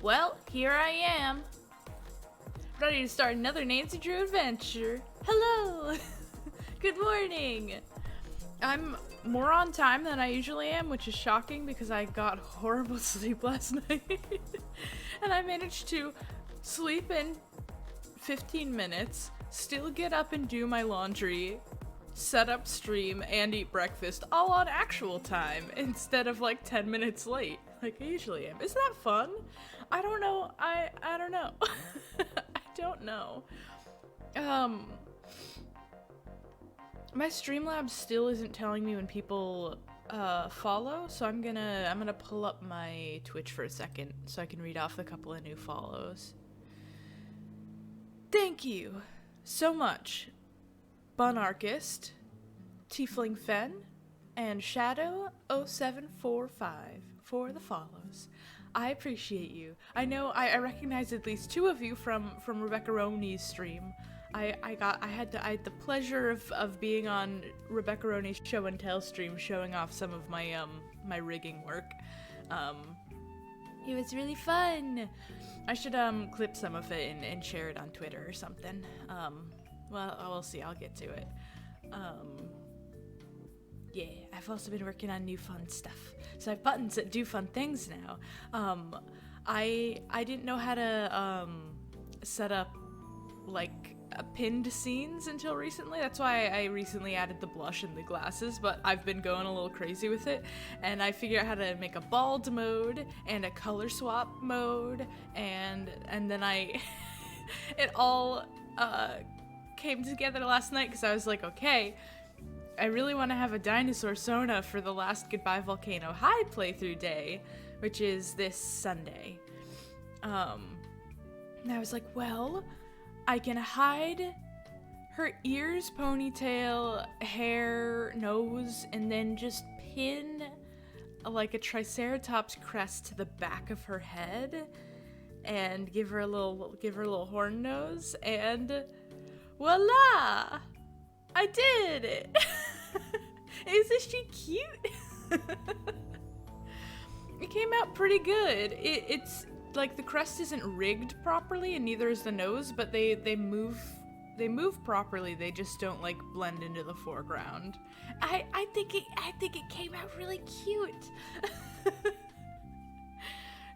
Well, here I am, ready to start another Nancy Drew adventure. Hello! Good morning! I'm more on time than I usually am, which is shocking because I got horrible sleep last night. And I managed to sleep in 15 minutes, still get up and do my laundry, set up stream, and eat breakfast all on actual time instead of like 10 minutes late like I usually am. Isn't that fun? I don't know. I don't know. I don't know. My Streamlabs still isn't telling me when people follow, so I'm gonna pull up my Twitch for a second so I can read off a couple of new follows. Thank you so much, Bunarchist, Tiefling Fen, and Shadow0745 for the follows. I appreciate you. I know I recognize at least two of you from Rebecca Roney's stream. I had the pleasure of being on Rebecca Roney's show and tell stream, showing off some of my my rigging work. It was really fun. I should clip some of it and share it on Twitter or something. Well, we'll see. I'll get to it. Yeah, I've also been working on new fun stuff. So I have buttons that do fun things now. I didn't know how to set up like pinned scenes until recently. That's why I recently added the blush and the glasses, but I've been going a little crazy with it, and I figured out how to make a bald mode and a color swap mode, and then I it all came together last night because I was like, okay, I really want to have a dinosaur Sona for the last Goodbye Volcano High playthrough day, which is this Sunday. And I was like, well, I can hide her ears, ponytail, hair, nose, and then just pin like a Triceratops crest to the back of her head and give her a little horn nose, and voila! I did it! Isn't she cute? It came out pretty good. It's like the crest isn't rigged properly, and neither is the nose, but they move properly. They just don't like blend into the foreground. I think it came out really cute.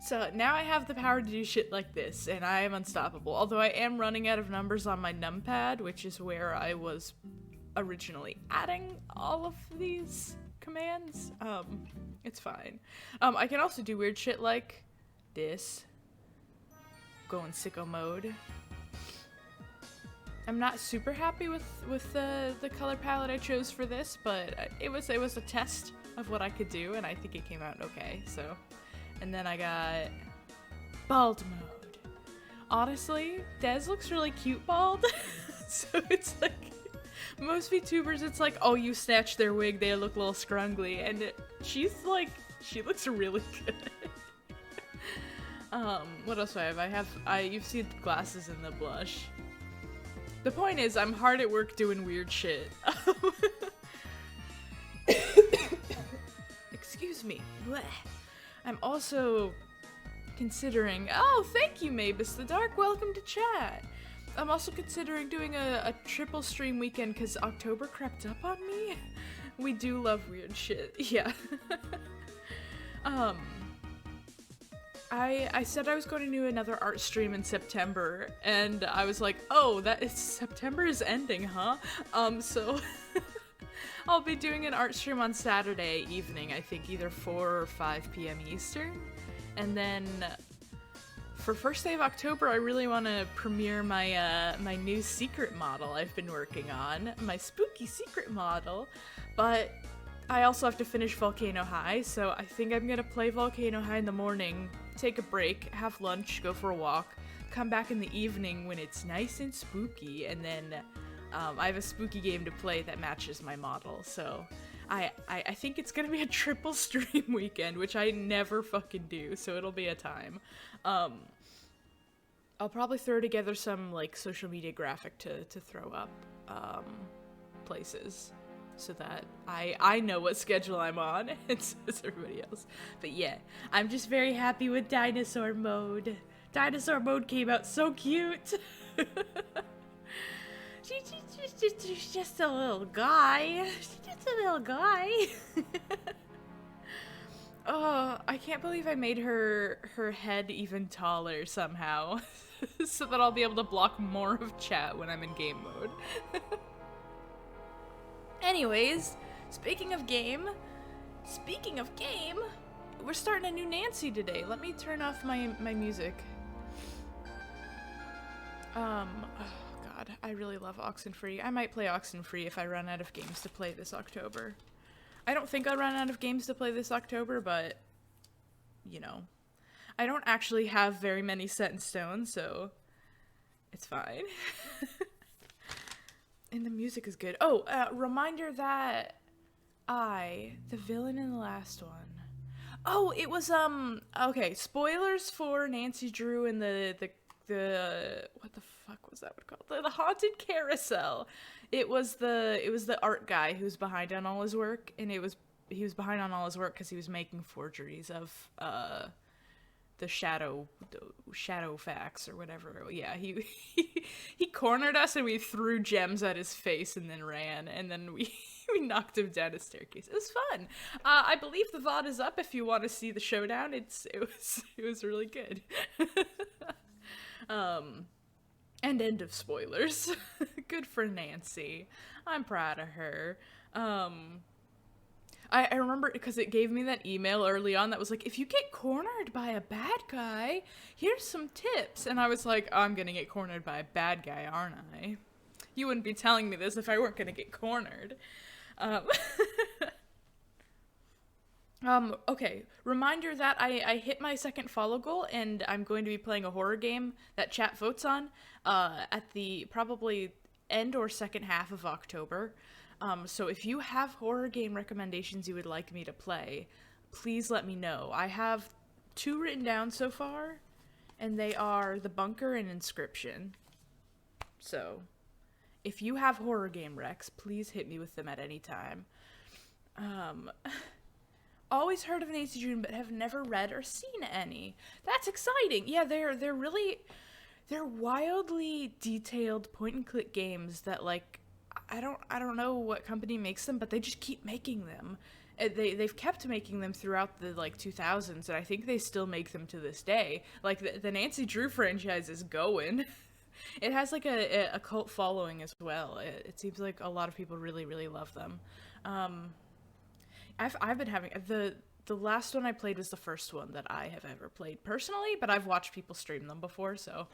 So now I have the power to do shit like this, and I am unstoppable. Although I am running out of numbers on my numpad, which is where I was originally adding all of these commands. It's fine. I can also do weird shit like this. Go in sicko mode. I'm not super happy with the color palette I chose for this, but it was a test of what I could do, and I think it came out okay. So, and then I got bald mode. Honestly, Des looks really cute bald. So it's like, most VTubers, it's like, oh, you snatched their wig, they look a little scrungly, and she's like, she looks really good. What else do I have? You've seen the glasses and the blush. The point is, I'm hard at work doing weird shit. Excuse me. Blech. I'm also considering, oh, thank you, Mavis the Dark, welcome to chat. I'm also considering doing a triple stream weekend because October crept up on me. We do love weird shit, yeah. I said I was going to do another art stream in September, and I was like, oh, September is ending, huh? So I'll be doing an art stream on Saturday evening, I think either 4 or 5 p.m. Eastern, and then for first day of October, I really want to premiere my my new secret model I've been working on, my spooky secret model, but I also have to finish Volcano High, so I think I'm gonna play Volcano High in the morning, take a break, have lunch, go for a walk, come back in the evening when it's nice and spooky, and then I have a spooky game to play that matches my model, so I think it's gonna be a triple stream weekend, which I never fucking do, so it'll be a time. I'll probably throw together some like social media graphic to throw up places. so that I know what schedule I'm on, and so does everybody else. But yeah, I'm just very happy with Dinosaur Mode. Dinosaur Mode came out so cute. She's just a little guy. She's just a little guy. Oh, I can't believe I made her head even taller somehow. So that I'll be able to block more of chat when I'm in game mode. Anyways, speaking of game, we're starting a new Nancy today. Let me turn off my music. Oh god, I really love Oxenfree. I might play Oxenfree if I run out of games to play this October. I don't think I'll run out of games to play this October, but, you know, I don't actually have very many set in stone, so it's fine. And the music is good. Oh, reminder that the villain in the last one. Oh, it was, okay, spoilers for Nancy Drew and the what the fuck was that called? The Haunted Carousel. It was the art guy who's behind on all his work, and he was behind on all his work because he was making forgeries of the shadow facts or whatever. Yeah, he cornered us and we threw gems at his face and then ran, and then we knocked him down a staircase. It was fun. I believe the VOD is up if you want to see the showdown. It was really good. And end of spoilers. Good for Nancy. I'm proud of her. I remember because it gave me that email early on that was like, if you get cornered by a bad guy, here's some tips. And I was like, oh, I'm gonna get cornered by a bad guy, aren't I? You wouldn't be telling me this if I weren't gonna get cornered. Okay, reminder that I hit my second follow goal, and I'm going to be playing a horror game that chat votes on, at the probably end or second half of October. So if you have horror game recommendations you would like me to play, please let me know. I have 2 written down so far, and they are The Bunker and Inscription. So, if you have horror game recs, please hit me with them at any time. Always heard of Nancy Drew, but have never read or seen any. That's exciting. Yeah, they're wildly detailed point-and-click games that, like, I don't know what company makes them, but they just keep making them. They've kept making them throughout the, like, 2000s, and I think they still make them to this day. Like, the Nancy Drew franchise is going. It has, like, a cult following as well. It seems like a lot of people really, really love them. I've been having the last one I played was the first one that I have ever played personally, but I've watched people stream them before, so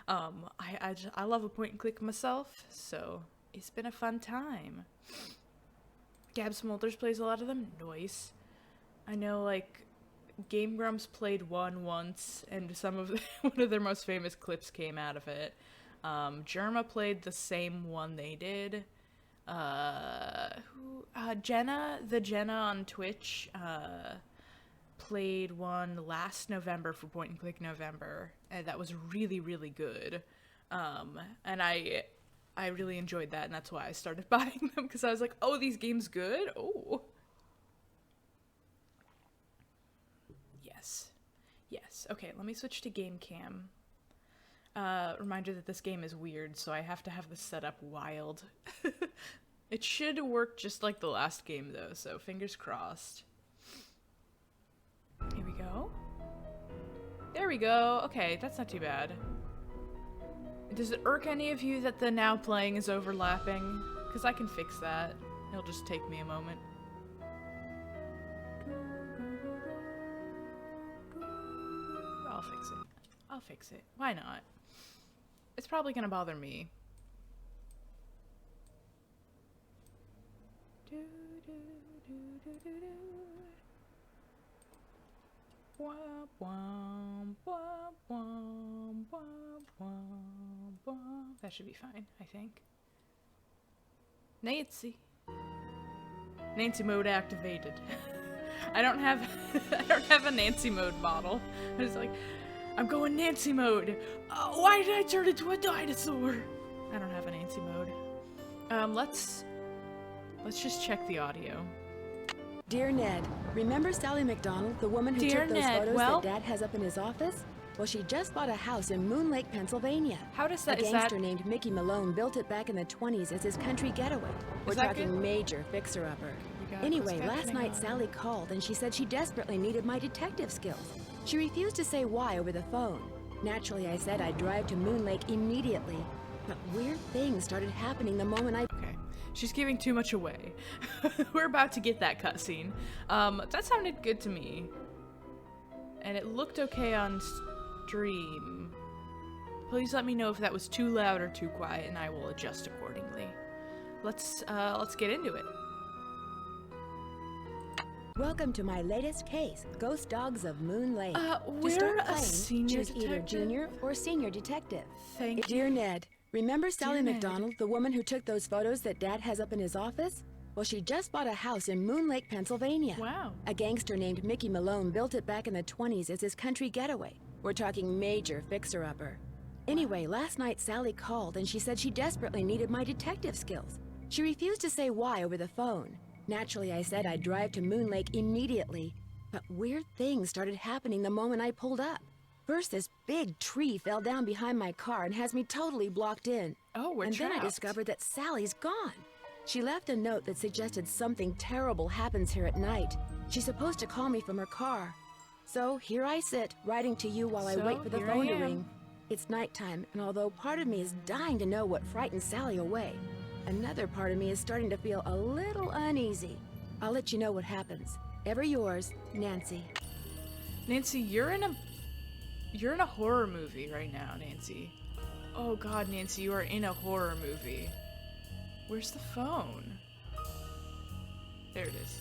I love a point and click myself, so it's been a fun time. Gab Smolders plays a lot of them. Nice. I know, like, Game Grumps played one once, and one of their most famous clips came out of it. Jerma played the same one they did. Jenna on Twitch, played one last November for Point and Click November, and that was really, really good. And I really enjoyed that, and that's why I started buying them, because I was like, oh, these games good? Oh. Yes. Okay, let me switch to Game Cam. Reminder that this game is weird, so I have to have this set up wild. It should work just like the last game, though, so fingers crossed. Here we go. There we go. Okay, that's not too bad. Does it irk any of you that the now playing is overlapping? Because I can fix that. It'll just take me a moment. I'll fix it. Why not? It's probably gonna bother me. That should be fine, I think. Nancy mode activated. I don't have a Nancy mode model. I was like, I'm going Nancy mode. Why did I turn into a dinosaur? I don't have a Nancy mode. Let's Let's just check the audio. Dear Ned, remember Sally McDonald, the woman who Dear took those Ned, photos well- that Dad has up in his office? Well, she just bought a house in Moon Lake, Pennsylvania. How does that- A is gangster that- named Mickey Malone built it back in the 20s as his country getaway. We're that talking good? major fixer-upper. got Anyway, closed last captioning night on. Sally called and she said she desperately needed my detective skills. She refused to say why over the phone. Naturally, I said I'd drive to Moon Lake immediately. But weird things started happening the moment I... Okay. She's giving too much away. We're about to get that cutscene. That sounded good to me. And it looked okay on stream. Please let me know if that was too loud or too quiet, and I will adjust accordingly. Let's get into it. Welcome to my latest case, Ghost Dogs of Moon Lake. To We're start a playing, senior choose either detective? junior or senior detective. Thank you. Dear Ned, remember Sally Ned. McDonald, the woman who took those photos that Dad has up in his office? Well, she just bought a house in Moon Lake, Pennsylvania. Wow. A gangster named Mickey Malone built it back in the 20s as his country getaway. We're talking major fixer-upper. Anyway, last night Sally called and she said she desperately needed my detective skills. She refused to say why over the phone. Naturally, I said I'd drive to Moon Lake immediately. But weird things started happening the moment I pulled up. First, this big tree fell down behind my car and has me totally blocked in. Oh, we're And then I trapped. discovered that Sally's gone. She left a note that suggested something terrible happens here at night. She's supposed to call me from her car. So here I sit, writing to you while I So, wait for the here I phone to am. ring. It's nighttime, and although part of me is dying to know what frightened Sally away, another part of me is starting to feel a little uneasy. I'll let you know what happens. Ever yours, Nancy. Nancy, you're in a horror movie right now, Nancy. Oh god, Nancy, you are in a horror movie. Where's the phone? There it is.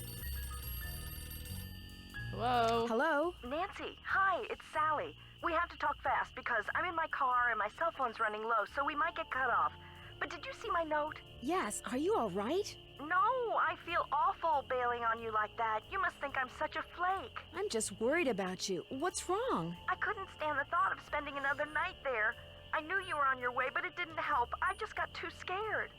Hello? Hello? Nancy, hi, it's Sally. We have to talk fast because I'm in my car and my cell phone's running low, so we might get cut off. But did you see my note? Yes, are you all right? No, I feel awful bailing on you like that. You must think I'm such a flake. I'm just worried about you. What's wrong? I couldn't stand the thought of spending another night there. I knew you were on your way, but it didn't help. I just got too scared.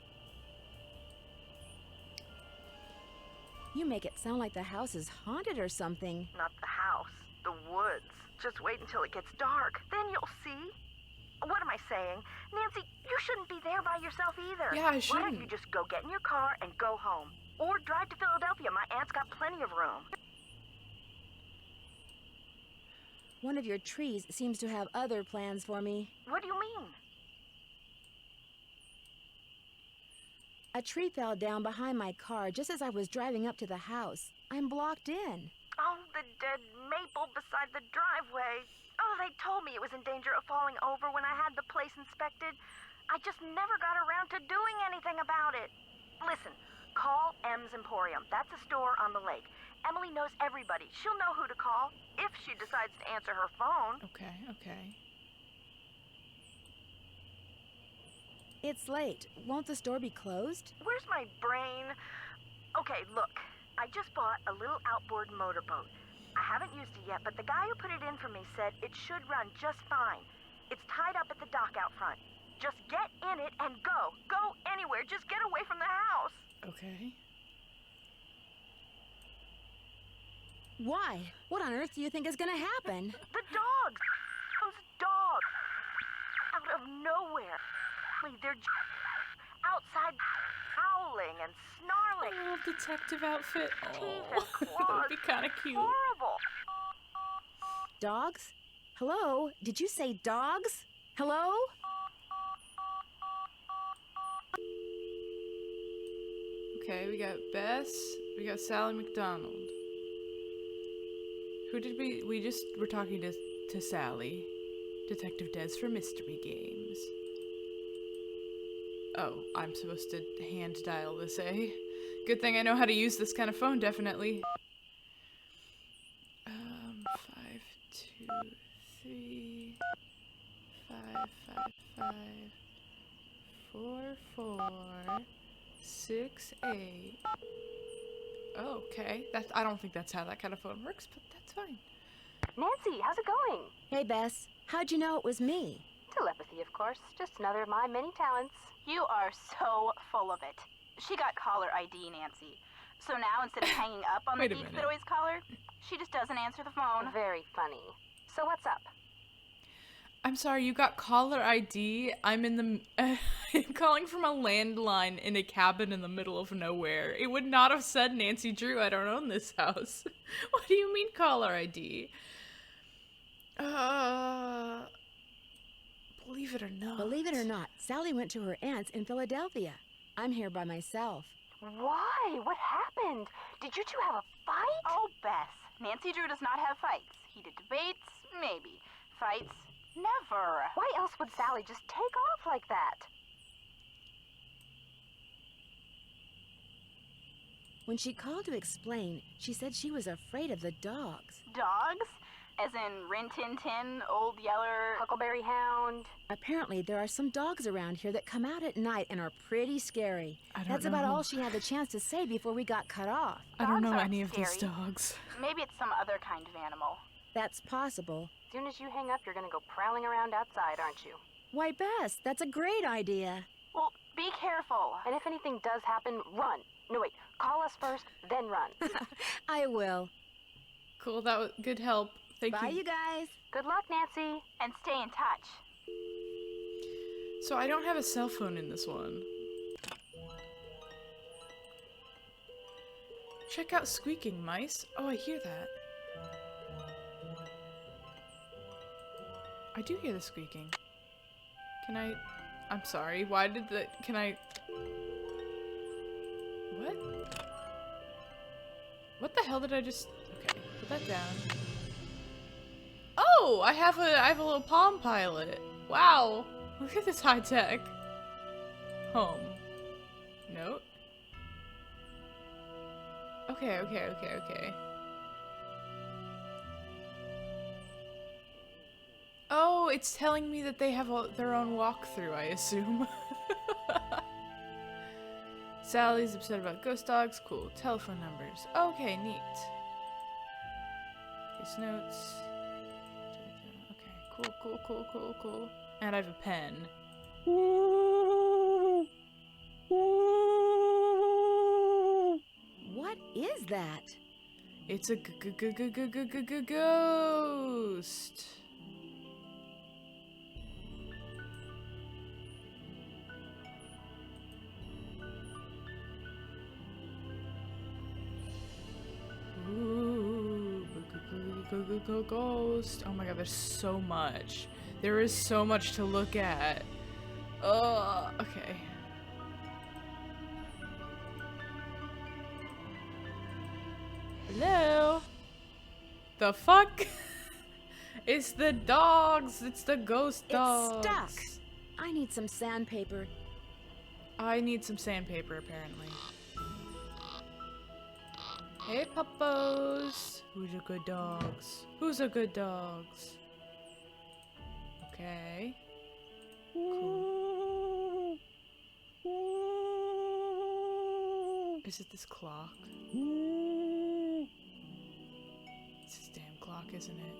You make it sound like the house is haunted or something. Not the house, the woods. Just wait until it gets dark. Then you'll see. What am I saying? Nancy, you shouldn't be there by yourself either. Yeah, I Why don't shouldn't. you just go get in your car and go home? Or drive to Philadelphia. My aunt's got plenty of room. One of your trees seems to have other plans for me. What do you mean? A tree fell down behind my car just as I was driving up to the house. I'm blocked in. Oh, the dead maple beside the driveway. Oh, they told me it was in danger of falling over when I had the place inspected. I just never got around to doing anything about it. Listen, call M's Emporium. That's a store on the lake. Emily knows everybody. She'll know who to call if she decides to answer her phone. Okay, okay. It's late. Won't the store be closed? Where's my brain? Okay, look. I just bought a little outboard motorboat. I haven't used it yet, but the guy who put it in for me said it should run just fine. It's tied up at the dock out front. Just get in it and go. Go anywhere. Just get away from the house. Okay. Why? What on earth do you think is gonna happen? The dogs. Those dogs. Out of nowhere. They're outside howling and snarling. A little detective outfit. Teeth Oh, and that claws. would be kind of cute. Horrible. Dogs? Hello? Did you say dogs? Hello? Okay, we got Bess. We got Sally McDonald. Who did we just were talking to Sally. Detective Des for Mystery Games. Oh, I'm supposed to hand dial this, eh? Good thing I know how to use this kind of phone, definitely. 5, 2, 3, 5, 5, 5, 4, 4, 6, 8. Oh, okay. I don't think that's how that kind of phone works, but that's fine. Nancy, how's it going? Hey, Bess. How'd you know it was me? Telepathy, of course. Just another of my many talents. You are so full of it. She got caller ID, Nancy. So now instead of hanging up on the Wait a geeks that minute. always call her, she just doesn't answer the phone. Very funny. So what's up? I'm sorry, you got caller ID? I'm in the I'm calling from a landline in a cabin in the middle of nowhere. It would not have said Nancy Drew, I don't own this house. What do you mean caller ID? Believe it or not. Believe it or not, Sally went to her aunt's in Philadelphia. I'm here by myself. Why? What happened? Did you two have a fight? Oh, Bess. Nancy Drew does not have fights. Heated debates? Maybe. Fights? Never. Why else would Sally just take off like that? When she called to explain, she said she was afraid of the dogs. Dogs? As in Rin Tin Tin, Old Yeller, Huckleberry Hound? Apparently, there are some dogs around here that come out at night and are pretty scary. I don't That's about know. all she had the chance to say before we got cut off. I don't Dogs know aren't any of these scary. dogs. Maybe it's some other kind of animal. That's possible. As soon as you hang up, you're gonna go prowling around outside, aren't you? Why, Bess, that's a great idea. Well, be careful. And if anything does happen, run. No, wait. Call us first, then run. I will. Cool, that was good help. Thank Bye, you. you guys. Good luck, Nancy. And stay in touch. So I don't have a cell phone in this one. Check out squeaking mice. Oh, I hear that. I do hear the squeaking. Can I... I'm sorry, why did the... Can I... What? What the hell did I just... Okay, put that down. Oh! I have a little Palm Pilot. Wow! Look at this high tech. Home. Note. Okay. Oh, it's telling me that they have their own walkthrough, I assume. Sally's upset about ghost dogs. Cool. Telephone numbers. Okay, neat. Case notes. Okay, cool. And I have a pen. What is that? It's a ghost. Ooh, ghost. Oh my god, there's so much. There is so much to look at. Oh, okay. Hello? The fuck? It's the dogs. It's the ghost dogs. It's stuck. I need some sandpaper. I need some sandpaper, apparently. Hey, puppos. Who's a good dogs? Who's a good dogs? Okay. Cool. Is it this clock? It's this damn clock, isn't it?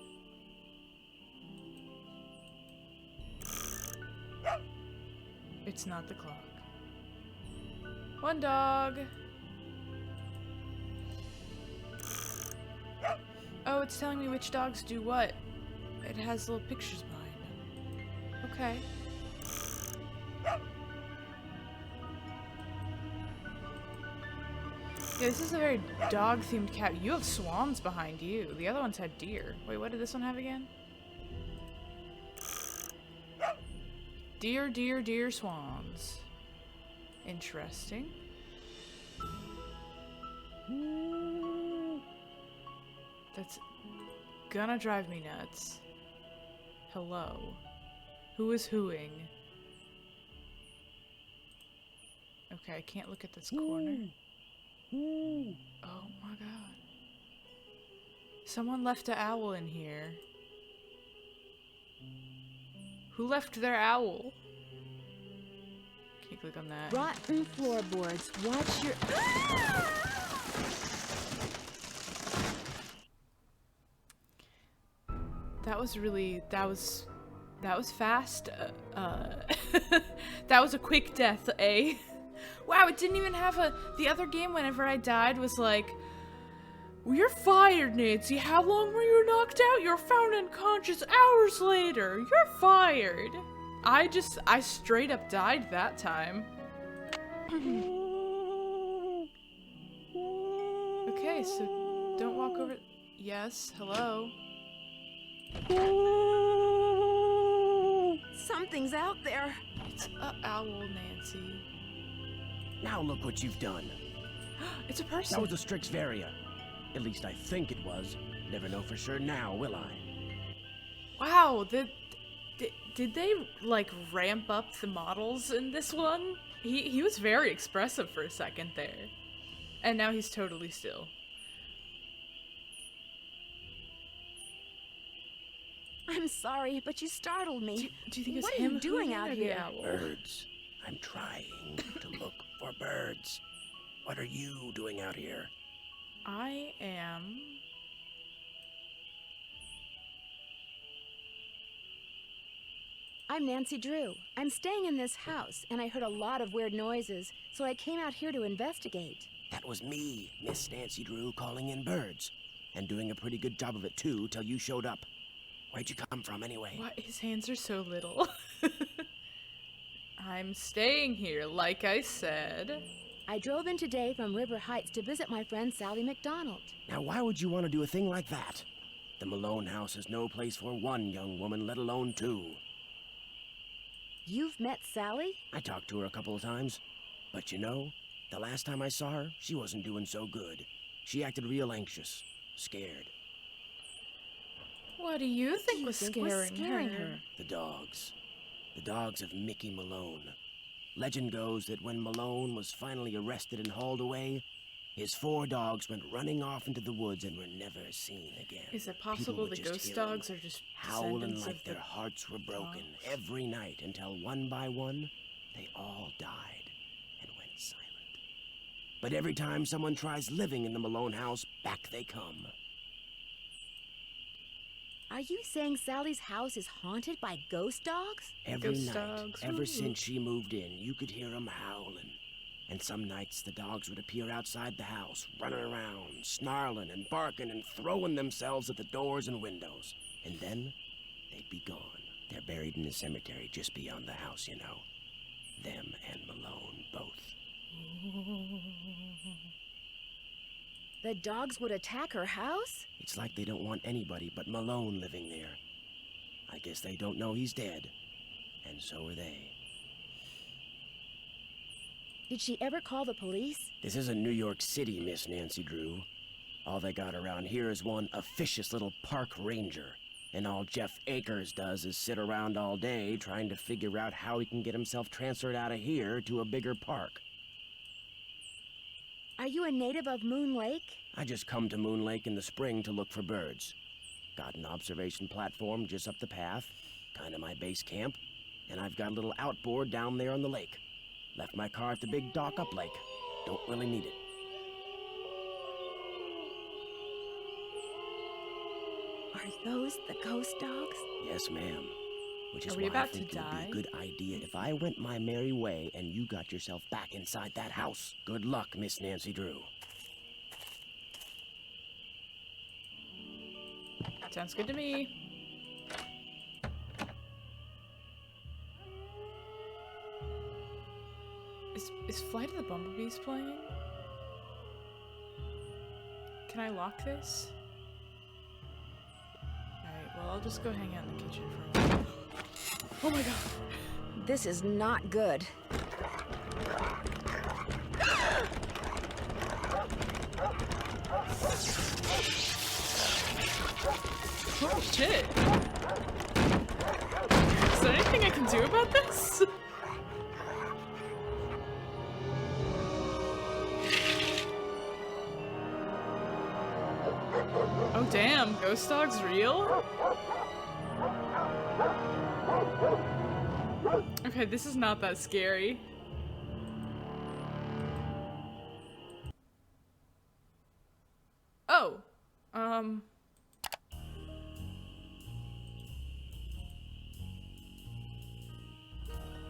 It's not the clock. One dog. Oh, it's telling me which dogs do what. It has little pictures behind them. Okay. Yeah, this is a very dog-themed cat. You have swans behind you. The other ones had deer. Wait, what did this one have again? Deer, swans. Interesting. That's gonna drive me nuts. Hello. Who is hooing? Okay, I can't look at this corner. Oh my god. Someone left an owl in here. Who left their owl? Can you click on that? Rotten floorboards. Watch your... That was really, that was fast. That was a quick death, eh? Wow, it didn't even have a... The other game, whenever I died, was like... Well, you're fired, Nancy. How long were you knocked out? You were found unconscious hours later. You're fired. I straight up died that time. Okay, so don't walk over... Yes, hello? Something's out there. It's a owl, Nancy. Now look what you've done. It's a person. That was a Strixvaria. At least I think it was. Never know for sure now, will I? Wow, did they, like, ramp up the models in this one? He was very expressive for a second there. And now he's totally still. I'm sorry, but you startled me. Do you think it's What are him you doing hooting out or the here? owl? Birds. I'm trying to look for birds. What are you doing out here? I am... I'm Nancy Drew. I'm staying in this house, and I heard a lot of weird noises, so I came out here to investigate. That was me, Miss Nancy Drew, calling in birds. And doing a pretty good job of it, too, till you showed up. Where'd you come from, anyway? What? His hands are so little. I'm staying here, like I said. I drove in today from River Heights to visit my friend Sally McDonald. Now, why would you want to do a thing like that? The Malone house is no place for one young woman, let alone two. You've met Sally? I talked to her a couple of times. But you know, the last time I saw her, she wasn't doing so good. She acted real anxious, scared. What do you think was scaring scaring her? her? The dogs. The dogs of Mickey Malone. Legend goes that when Malone was finally arrested and hauled away, his 4 dogs went running off into the woods and were never seen again. Is it People possible would the just ghost hear 'em dogs are just howling descendants like of their the hearts were broken dogs? every night until one by one, they all died and went silent. But every time someone tries living in the Malone house, back they come. Are you saying Sally's house is haunted by ghost dogs? Every Ghost night, dogs, ever woo. since she moved in, you could hear 'em howling. And some nights the dogs would appear outside the house, running around, snarling and barking and throwing themselves at the doors and windows. And then they'd be gone. They're buried in the cemetery just beyond the house, you know. Them and Malone both. The dogs would attack her house? It's like they don't want anybody but Malone living there. I guess they don't know he's dead. And so are they. Did she ever call the police? This isn't New York City, Miss Nancy Drew. All they got around here is one officious little park ranger. And all Jeff Akers does is sit around all day trying to figure out how he can get himself transferred out of here to a bigger park. Are you a native of Moon Lake? I just come to Moon Lake in the spring to look for birds. Got an observation platform just up the path, kinda my base camp, and I've got a little outboard down there on the lake. Left my car at the big dock up lake. Don't really need it. Are those the ghost dogs? Yes, ma'am. Which is Are we why I about to think it would die? be a good idea if I went my merry way and you got yourself back inside that house. Good luck, Miss Nancy Drew. Sounds good to me. Is Flight of the Bumblebees playing? Can I lock this? Alright, well I'll just go hang out in the kitchen for a while. Oh my god! This is not good. Oh shit! Is there anything I can do about this? Oh damn, ghost dog's real? Okay, this is not that scary. Oh,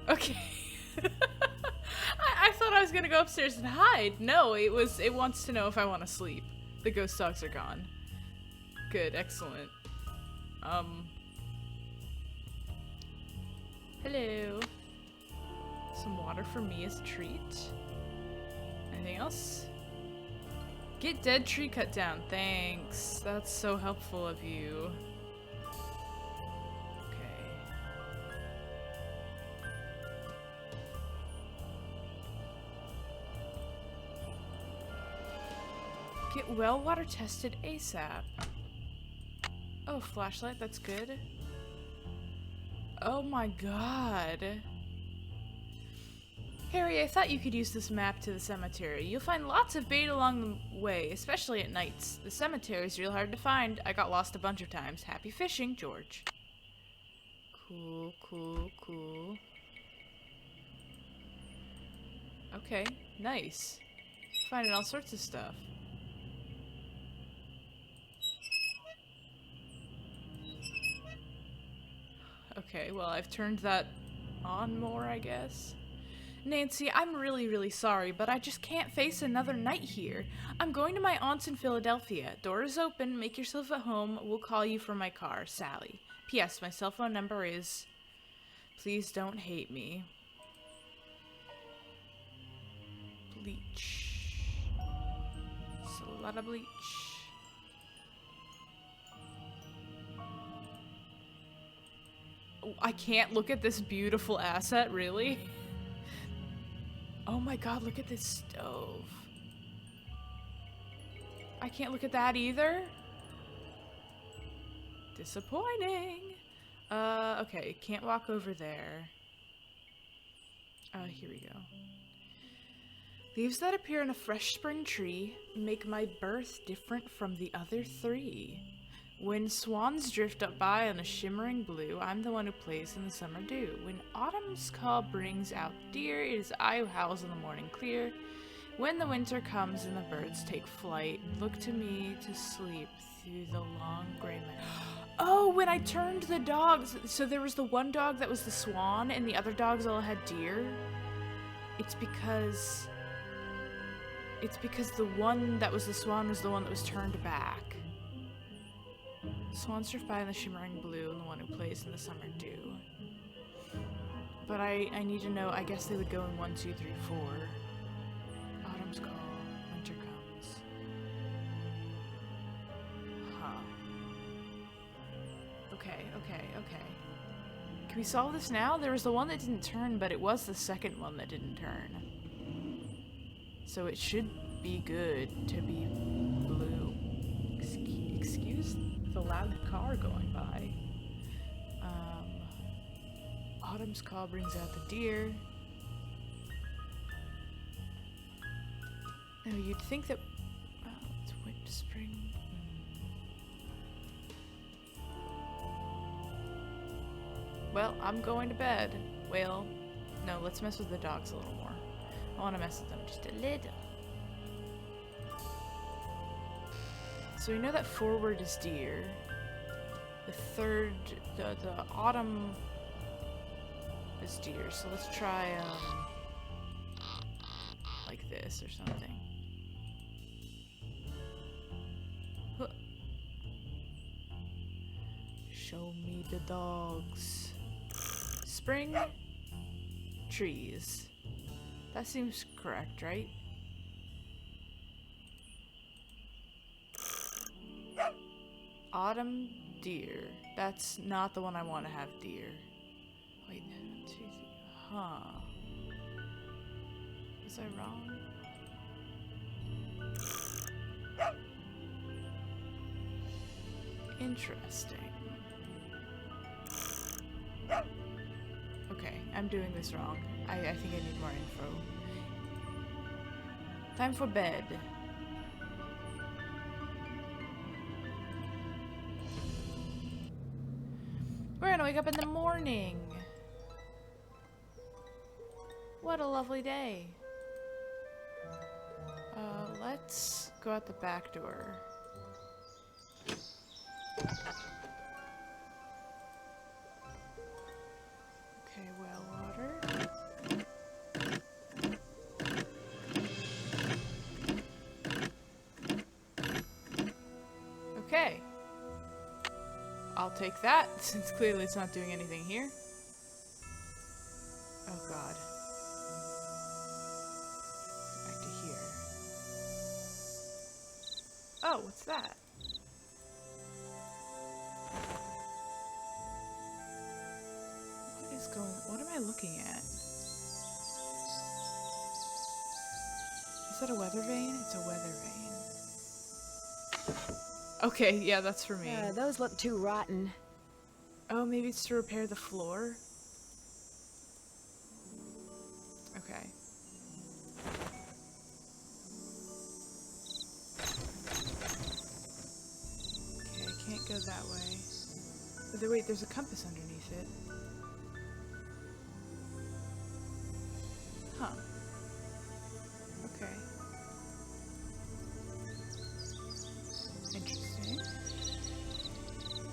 okay. I thought I was gonna go upstairs and hide. No, it wants to know if I want to sleep. The ghost dogs are gone. Good, excellent. Hello. Some water for me as a treat. Anything else? Get dead tree cut down. Thanks. That's so helpful of you. Get well water tested ASAP. Oh, flashlight, that's good. Oh my god. Harry, I thought you could use this map to the cemetery. You'll find lots of bait along the way, especially at nights. The cemetery's real hard to find. I got lost a bunch of times. Happy fishing, George. Cool, cool, cool. Okay, nice. Finding all sorts of stuff. Okay, well, I've turned that on more, I guess. Nancy, I'm really, really sorry, but I just can't face another night here. I'm going to my aunt's in Philadelphia. Door is open. Make yourself at home. We'll call you from my car. Sally. P.S. My cell phone number is... Please don't hate me. Bleach. It's a lot of bleach. I can't look at this beautiful asset, really? Oh my god, look at this stove. I can't look at that either? Disappointing. Okay, can't walk over there. Here we go. Leaves that appear in a fresh spring tree make my birth different from the other three. When swans drift up by on a shimmering blue, I'm the one who plays in the summer dew. When autumn's call brings out deer, it is I who howls in the morning clear. When the winter comes and the birds take flight, look to me to sleep through the long gray night. Oh, when I turned the dogs, so there was the one dog that was the swan and the other dogs all had deer. It's because the one that was the swan was the one that was turned back. Swans drift by in the shimmering blue and the one who plays in the summer dew. But I need to know, I guess they would go in 1, 2, 3, 4. Autumn's call, winter comes. Huh. Okay. Can we solve this now? There was the one that didn't turn, but it was the second one that didn't turn. So it should be good to be blue. Excuse the loud car going by. Autumn's call brings out the deer. No, you'd think that... Well, it's winter, spring... Well, I'm going to bed. Well, no, let's mess with the dogs a little more. I want to mess with them just a little. So we know that forward is deer. The third, the autumn is deer. So let's try, like this or something. Huh. Show me the dogs. Spring trees. That seems correct, right? Autumn deer. That's not the one I want to have deer. Wait, no, 2, 3. Huh. Was I wrong? Interesting. Okay, I'm doing this wrong. I think I need more info. Time for bed. We're gonna wake up in the morning. What a lovely day. Let's go out the back door. Okay, well water. I'll take that, since clearly it's not doing anything here. Oh god. Back to here. Oh, what's that? What am I looking at? Is that a weather vane? It's a weather vane. Okay, yeah, that's for me. Those look too rotten. Oh, maybe it's to repair the floor? Okay. Okay, I can't go that way. But wait, there's a compass underneath it. Huh. Okay. Interesting.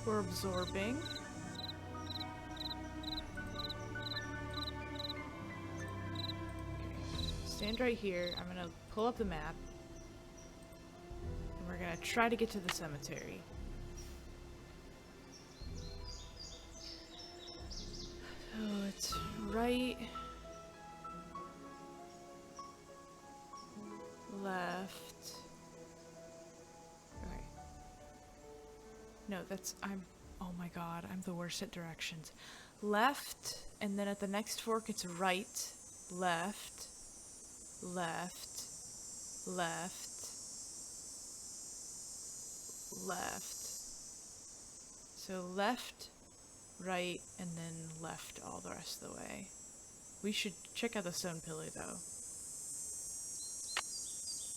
We're absorbing. Stand right here. I'm gonna pull up the map. And we're gonna try to get to the cemetery. So it's right, left. Okay. No, that's, oh my god, I'm the worst at directions. Left, and then at the next fork it's right, left, left, left, left. So left, right, and then left all the rest of the way. We should check out the stone pillar though.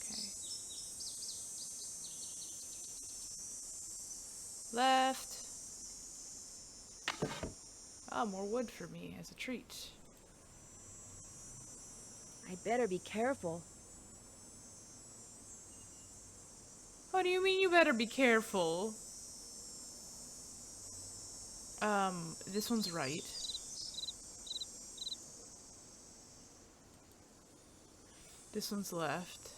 Okay. Left. Oh, more wood for me as a treat. I better be careful. What do you mean you better be careful? This one's right. This one's left.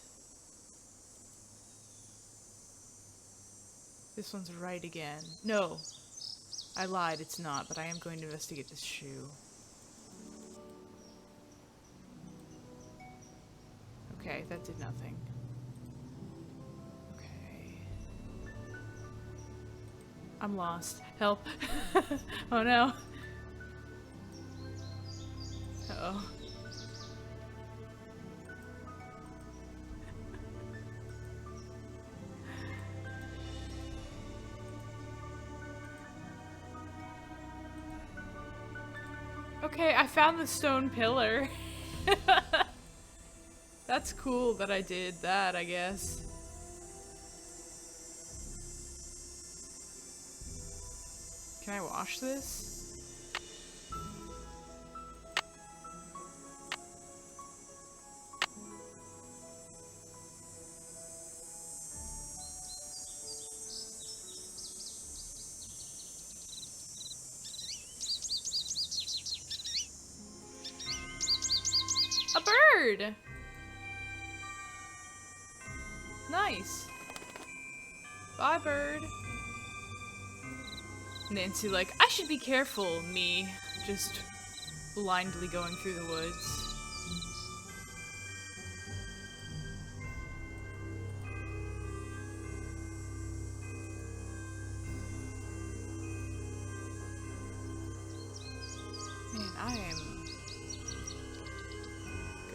This one's right again. No! I lied, it's not, but I am going to investigate this shoe. Okay, that did nothing. Okay. I'm lost. Help. Oh no. Uh-oh. Okay, I found the stone pillar. That's cool that I did that, I guess. Can I wash this? A bird! Nice. Bye, bird. Nancy like, I should be careful, me. Just blindly going through the woods. Man, I am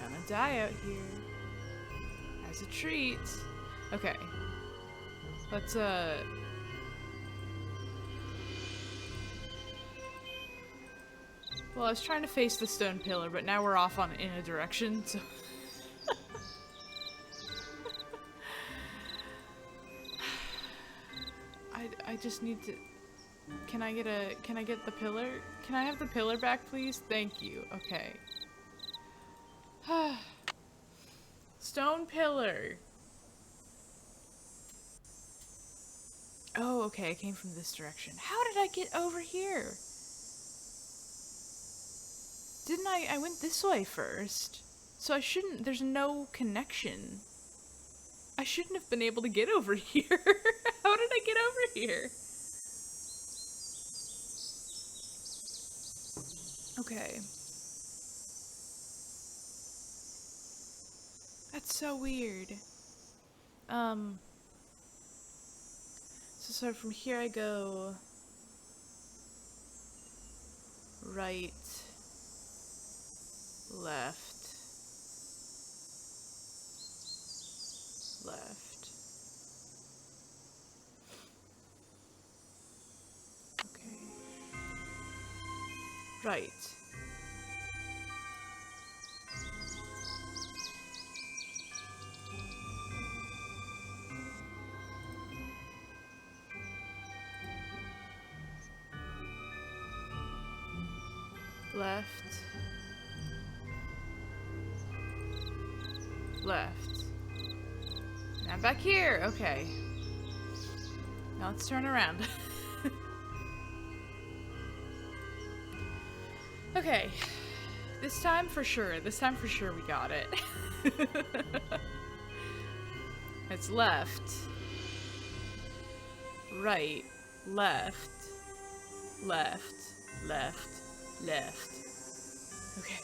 gonna die out here. As a treat. Okay. Let's, well, I was trying to face the stone pillar, but now we're off in a direction, so... I just need to... Can I get the pillar? Can I have the pillar back, please? Thank you. Okay. Stone pillar. Oh, okay, I came from this direction. How did I get over here? Didn't I went this way first. So I shouldn't, there's no connection. I shouldn't have been able to get over here. How did I get over here? Okay. That's so weird. So from here I go right, left, left. Okay. Right. Left. Left. And I'm back here. Okay. Now let's turn around. Okay. This time for sure. This time for sure we got it. It's left. Right. Left. Left. Left. Left. Okay.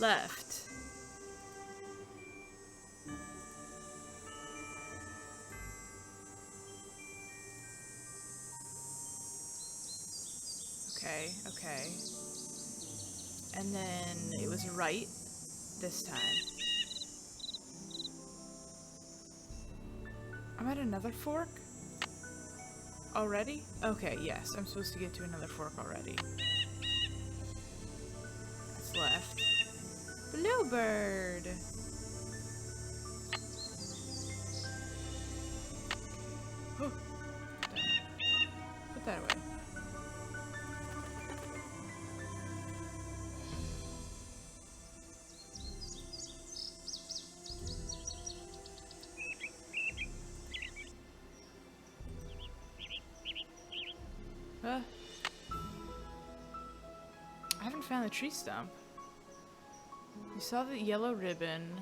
Left. Okay, okay. And then it was right this time. I'm at another fork? Already? Okay, yes, I'm supposed to get to another fork already. That's left. Bluebird! Oh. Put that away. I haven't found the tree stump. You saw the yellow ribbon.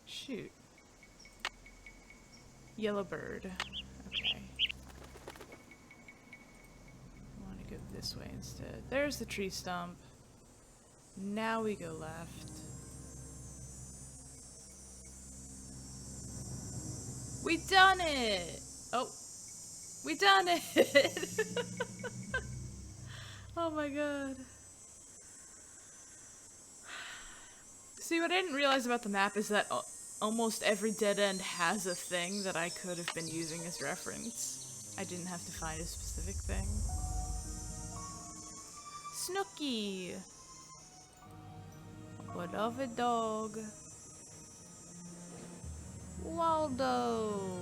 Shoot. Yellow bird. Okay. I want to go this way instead. There's the tree stump. Now we go left. We done it! Oh. We done it! Oh my god. See, what I didn't realize about the map is that almost every dead end has a thing that I could have been using as reference. I didn't have to find a specific thing. Snooky! What of a dog? Waldo!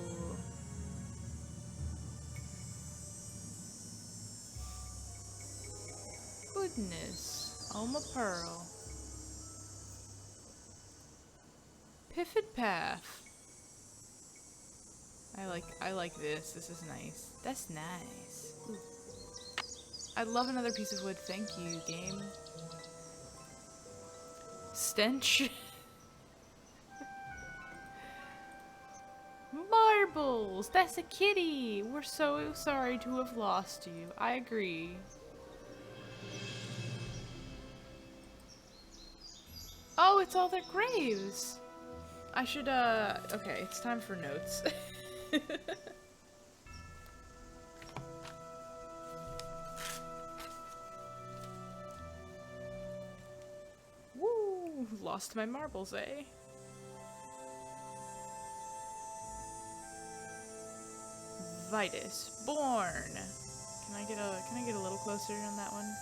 Goodness. Alma Pearl. Pivot path. I like this. This is nice. That's nice. Ooh. I'd love another piece of wood. Thank you, game. Stench. Marbles! That's a kitty! We're so sorry to have lost you. I agree. Oh, it's all their graves! I should, okay, it's time for notes. Woo! Lost my marbles, eh? Vitus. Born. Can I get a little closer on that one?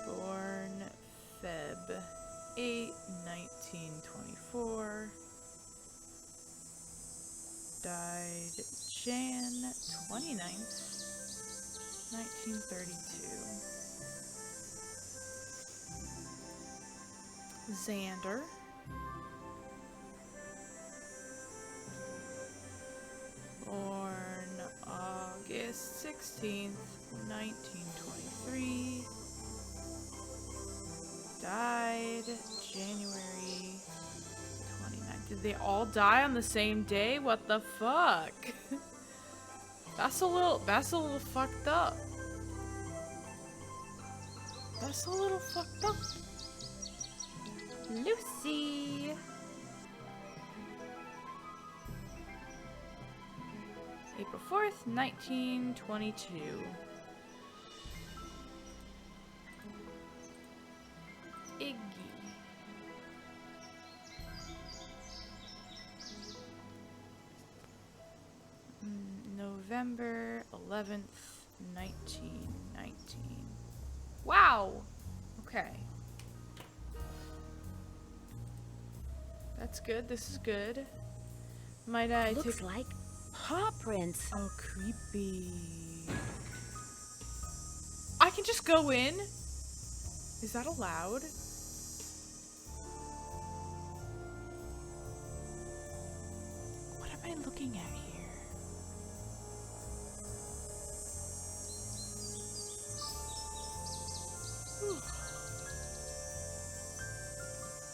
Born Feb 8, 1924. Died Jan 29th, 1932. Xander. Born August 16th, 1923. Died January 29th. Did they all die on the same day? What the fuck? That's a little fucked up. That's a little fucked up. Lucy. April 4th, 1922. Iggy. November 11th, 1919. Wow! Okay. That's good. This is good. Might I Looks take... like paw prints. Oh, creepy. I can just go in? Is that allowed? What am I looking at here? Whew.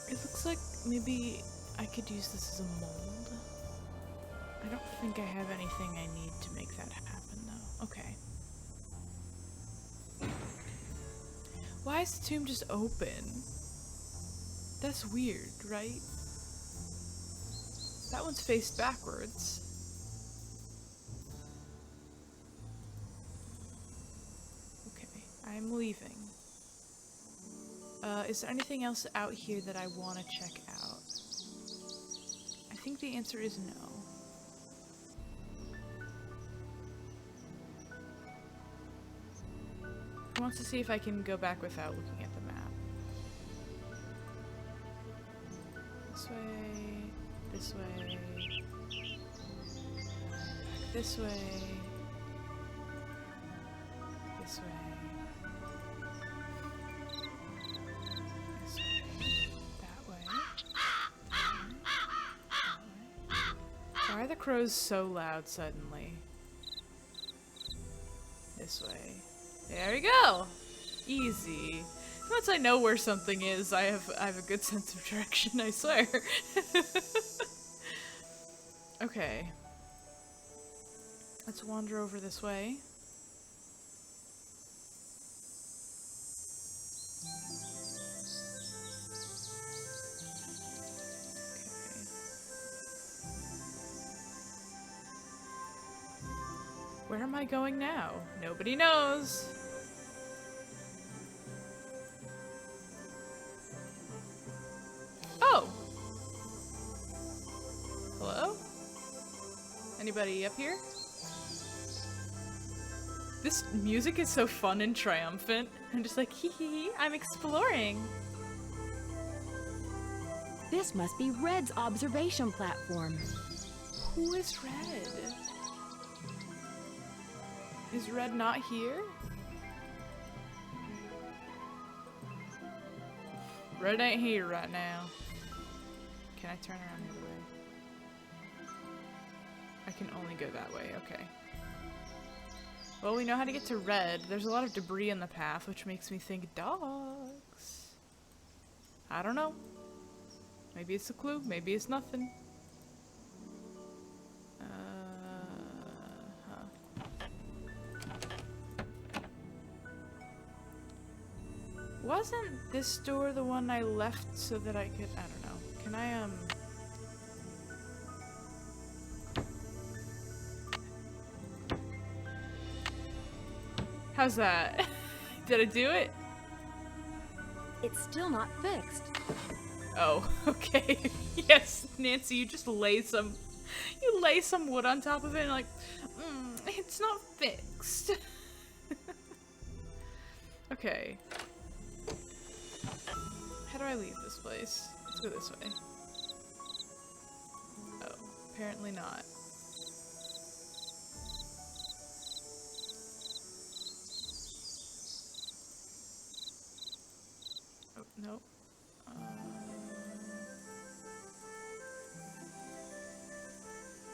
It looks like maybe I could use this as a mold. I don't think I have anything I need to make that happen, though. Okay. Why is the tomb just open? That's weird, right? That one's faced backwards. Okay, I'm leaving. Is there anything else out here that I want to check out? I think the answer is no. He wants to see if I can go back without looking at the map. This way, this way, back this way, this way, this way, that way, that way. Why are the crows so loud suddenly? This way. There we go! Easy. Once I know where something is, I have a good sense of direction, I swear. Okay. Let's wander over this way. Okay. Where am I going now? Nobody knows. Oh! Hello? Anybody up here? This music is so fun and triumphant. I'm just like, hee hee hee, I'm exploring. This must be Red's observation platform. Who is Red? Is Red not here? Red ain't here right now. Can I turn around the other way? I can only go that way, okay. Well, we know how to get to Red. There's a lot of debris in the path, which makes me think dogs. I don't know. Maybe it's a clue, maybe it's nothing. Wasn't this door the one I left so that I could, I don't know. Can I, how's that? Did I do it? It's still not fixed. Oh, okay. Yes, Nancy, you just lay some wood on top of it and like, it's not fixed. Okay. How do I leave this place? Let's go this way. Oh, apparently not. Oh, nope.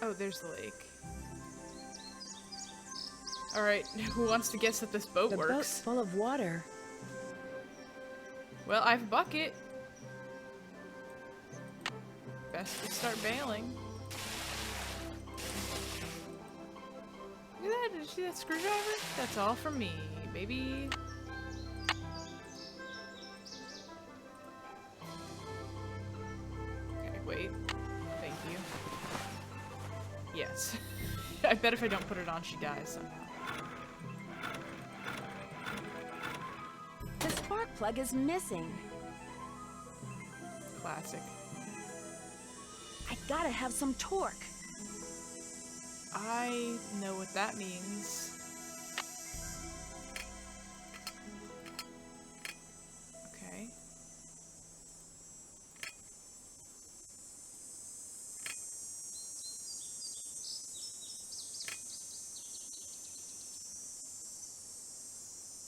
Oh, there's the lake. Alright, who wants to guess that this boat works? The boat's full of water. Well, I have a bucket. best to start bailing. Look at that, did you see that screwdriver? That's all from me, baby. Okay, wait. Thank you. Yes. I bet if I don't put it on, she dies somehow. The spark plug is missing. Classic. I gotta have some torque. I know what that means. Okay.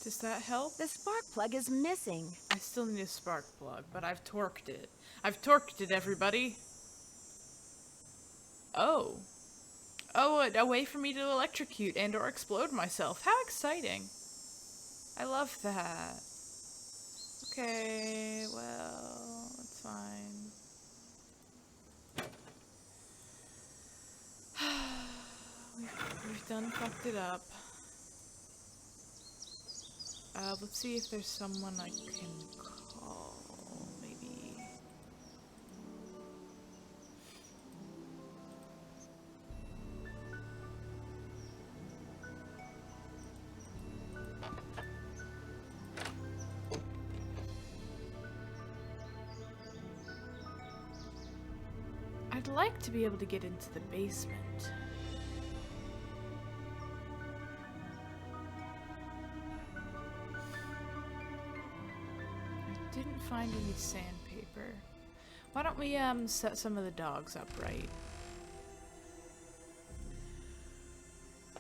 Does that help? The spark plug is missing. I still need a spark plug, but I've torqued it. I've torqued it, everybody. Oh. Oh, a way for me to electrocute and or explode myself. How exciting. I love that. Okay, well, that's fine. We've done fucked it up. Let's see if there's someone I can call, maybe. I'd like to be able to get into the basement. Didn't find any sandpaper. Why don't we set some of the dogs up right?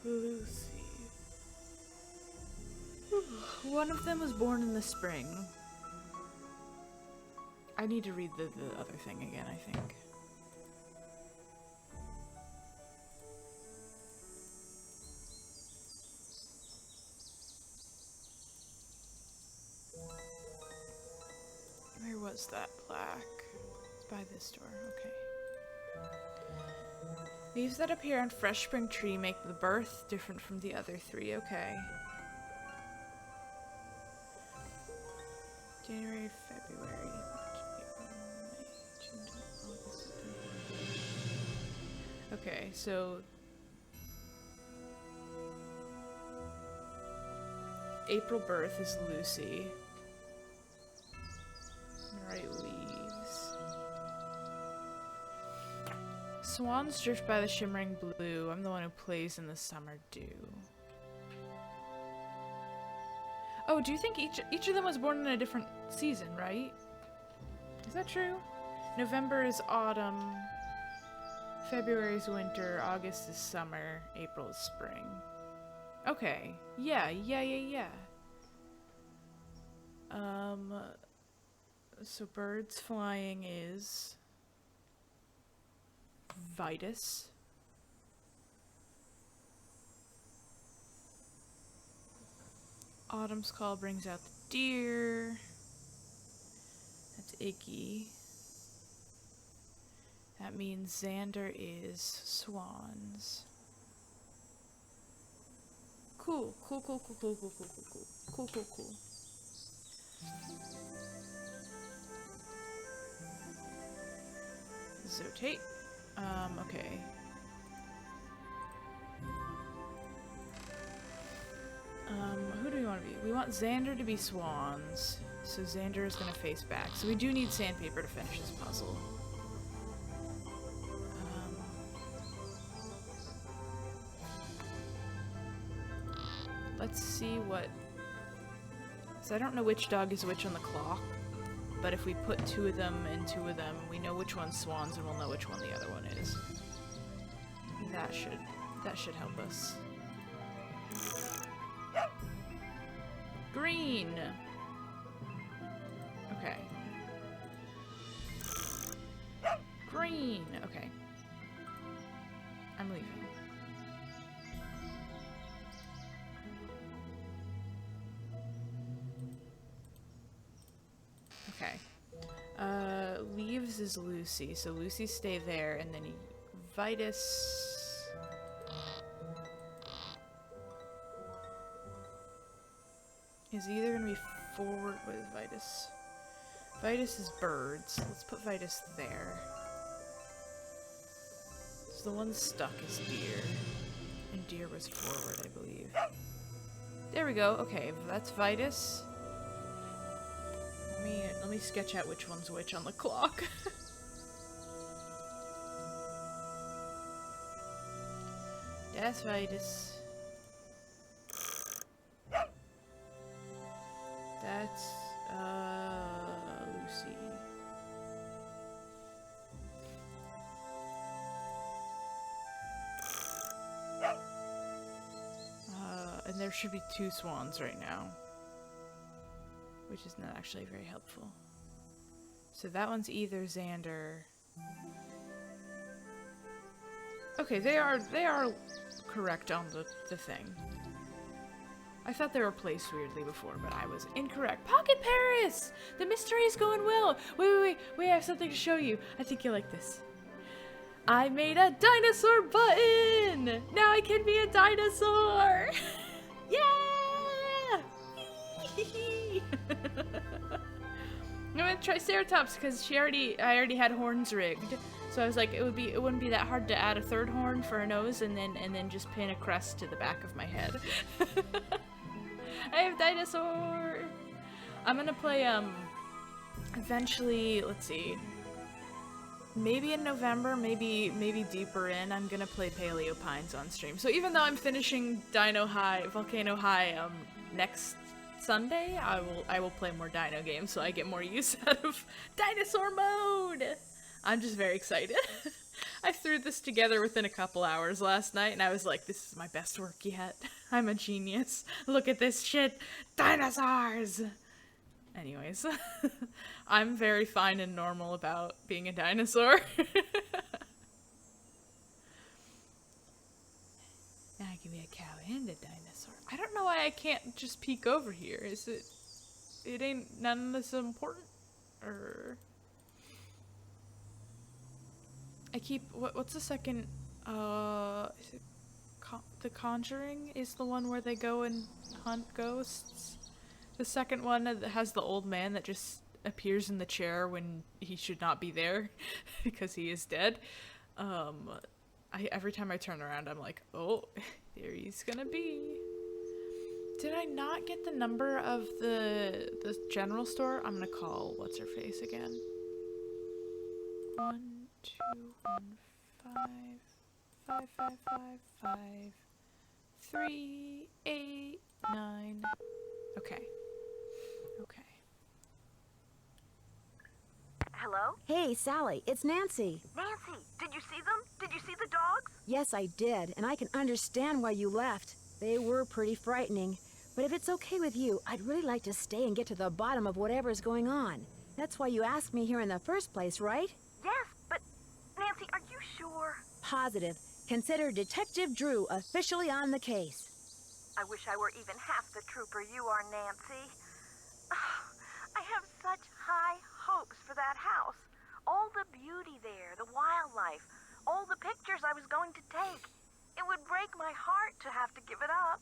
Lucy. One of them was born in the spring. I need to read the other thing again, I think. Where was that plaque? It's by this door, okay. Leaves that appear on fresh spring tree make the birth different from the other three, okay. January, February, March, April, May, June, July, August, September. Okay, so April birth is Lucy. Right, leaves. Swans drift by the shimmering blue. I'm the one who plays in the summer dew. Oh, do you think each of them was born in a different season, right? Is that true? November is autumn. February is winter. August is summer. April is spring. Okay. Yeah. So birds flying is Vitus. Autumn's call brings out the deer. That's Iggy. That means Xander is swans. Cool. Zotate. Okay. Who do we want to be? We want Xander to be swans. So Xander is gonna face back. So we do need sandpaper to finish this puzzle. Let's see what... So I don't know which dog is which on the clock. But if we put two of them and two of them, we know which one's swans and we'll know which one the other one is. That should help us. Green! Okay. Green! Okay. I'm leaving. Okay. Leave Vitus is Lucy, so Lucy stay there, and then Vitus... is either gonna be forward... What is Vitus? Vitus is birds. Let's put Vitus there. So the one stuck is deer. And deer was forward, I believe. There we go. Okay, that's Vitus. Let me sketch out which one's which on the clock. That's Vitus. That's Lucy. And there should be 2 swans right now, which is not actually very helpful. So that one's either Xander. Okay, they are correct on the thing. I thought they were placed weirdly before, but I was incorrect. Pocket Paris! The mystery is going well! Wait, I have something to show you. I think you'll like this. I made a dinosaur button! Now I can be a dinosaur! Yeah! I went Triceratops because I already had horns rigged. So I was like, it wouldn't be that hard to add a 3rd horn for a nose and then just pin a crest to the back of my head. I have dinosaur. I'm gonna play eventually, let's see. Maybe in November, maybe deeper in, I'm gonna play Paleo Pines on stream. So even though I'm finishing Volcano High next Sunday, I will play more dino games so I get more use out of dinosaur mode. I'm just very excited. I threw this together within a couple hours last night and I was like, this is my best work yet. I'm a genius. Look at this shit. Dinosaurs! Anyways, I'm very fine and normal about being a dinosaur. Now I can be a cow and a dinosaur. I don't know why I can't just peek over here. Is it ain't none of this important? Or... I keep, what's the second, is it The Conjuring is the one where they go and hunt ghosts? The second one that has the old man that just appears in the chair when he should not be there because he is dead. Every time I turn around, I'm like, oh, there he's gonna be. Did I not get the number of the general store? I'm gonna call what's her face again. 1 2 1 5 5 5 5 5 3 8 9. Okay. Hello? Hey, Sally, it's Nancy. Nancy, did you see them? Did you see the dogs? Yes, I did, and I can understand why you left. They were pretty frightening. But if it's okay with you, I'd really like to stay and get to the bottom of whatever's going on. That's why you asked me here in the first place, right? Yes, but Nancy, are you sure? Positive. Consider Detective Drew officially on the case. I wish I were even half the trooper you are, Nancy. I have such high hopes for that house. All the beauty there, the wildlife, all the pictures I was going to take. It would break my heart to have to give it up.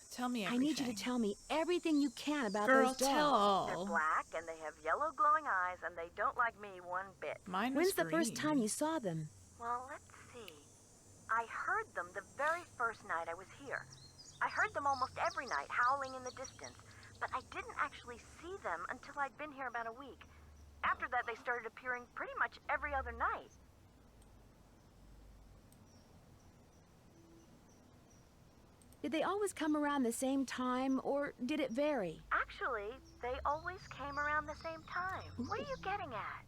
Tell me everything. I need you to tell me everything you can about Girl, those dogs. tell all. They're black and they have yellow glowing eyes and they don't like me one bit. Mine was When's the first green. time you saw them? Well, let's see. I heard them the very first night I was here. I heard them almost every night, howling in the distance. But I didn't actually see them until I'd been here about a week. After that, they started appearing pretty much every other night. Did they always come around the same time, or did it vary? Actually, they always came around the same time. What are you getting at?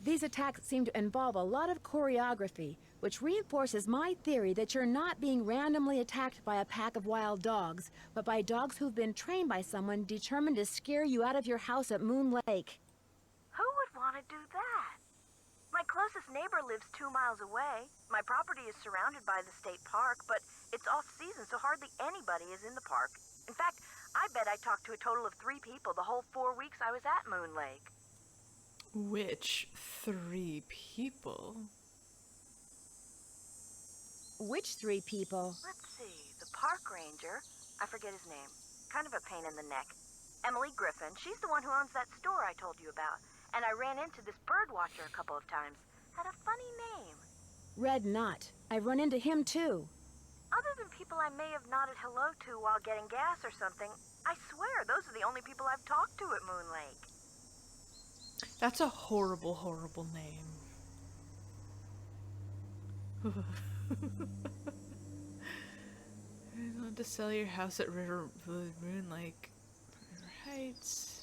These attacks seem to involve a lot of choreography, which reinforces my theory that you're not being randomly attacked by a pack of wild dogs, but by dogs who've been trained by someone determined to scare you out of your house at Moon Lake. Who would want to do that? My closest neighbor lives 2 miles away. My property is surrounded by the state park, but it's off-season, so hardly anybody is in the park. In fact, I bet said I talked to a total of 3 people the whole 4 weeks I was at Moon Lake. Which 3 people? Which 3 people? Let's see, the park ranger, I forget his name, kind of a pain in the neck. Emily Griffin, she's the one who owns that store I told you about. And I ran into this bird watcher a couple of times. Had a funny name. Red Knot. I've run into him too. Other than people I may have nodded hello to while getting gas or something, I swear those are the only people I've talked to at Moon Lake. That's a horrible, horrible name. I want to sell your house at Moon Lake. River Heights.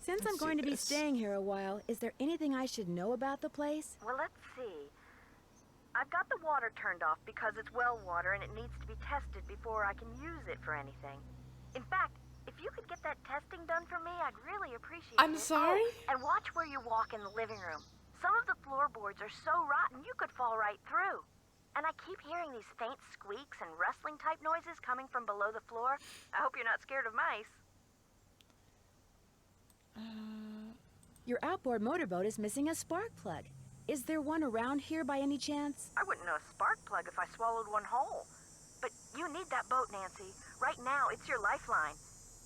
Since I'm going to be staying here a while, is there anything I should know about the place? Well, let's see. I've got the water turned off because it's well water and it needs to be tested before I can use it for anything. In fact, if you could get that testing done for me, I'd really appreciate it. I'm sorry? Oh, and watch where you walk in the living room. Some of the floorboards are so rotten you could fall right through. And I keep hearing these faint squeaks and rustling type noises coming from below the floor. I hope you're not scared of mice. Your outboard motorboat is missing a spark plug. Is there one around here by any chance? I wouldn't know a spark plug if I swallowed one whole. But you need that boat, Nancy. Right now, it's your lifeline.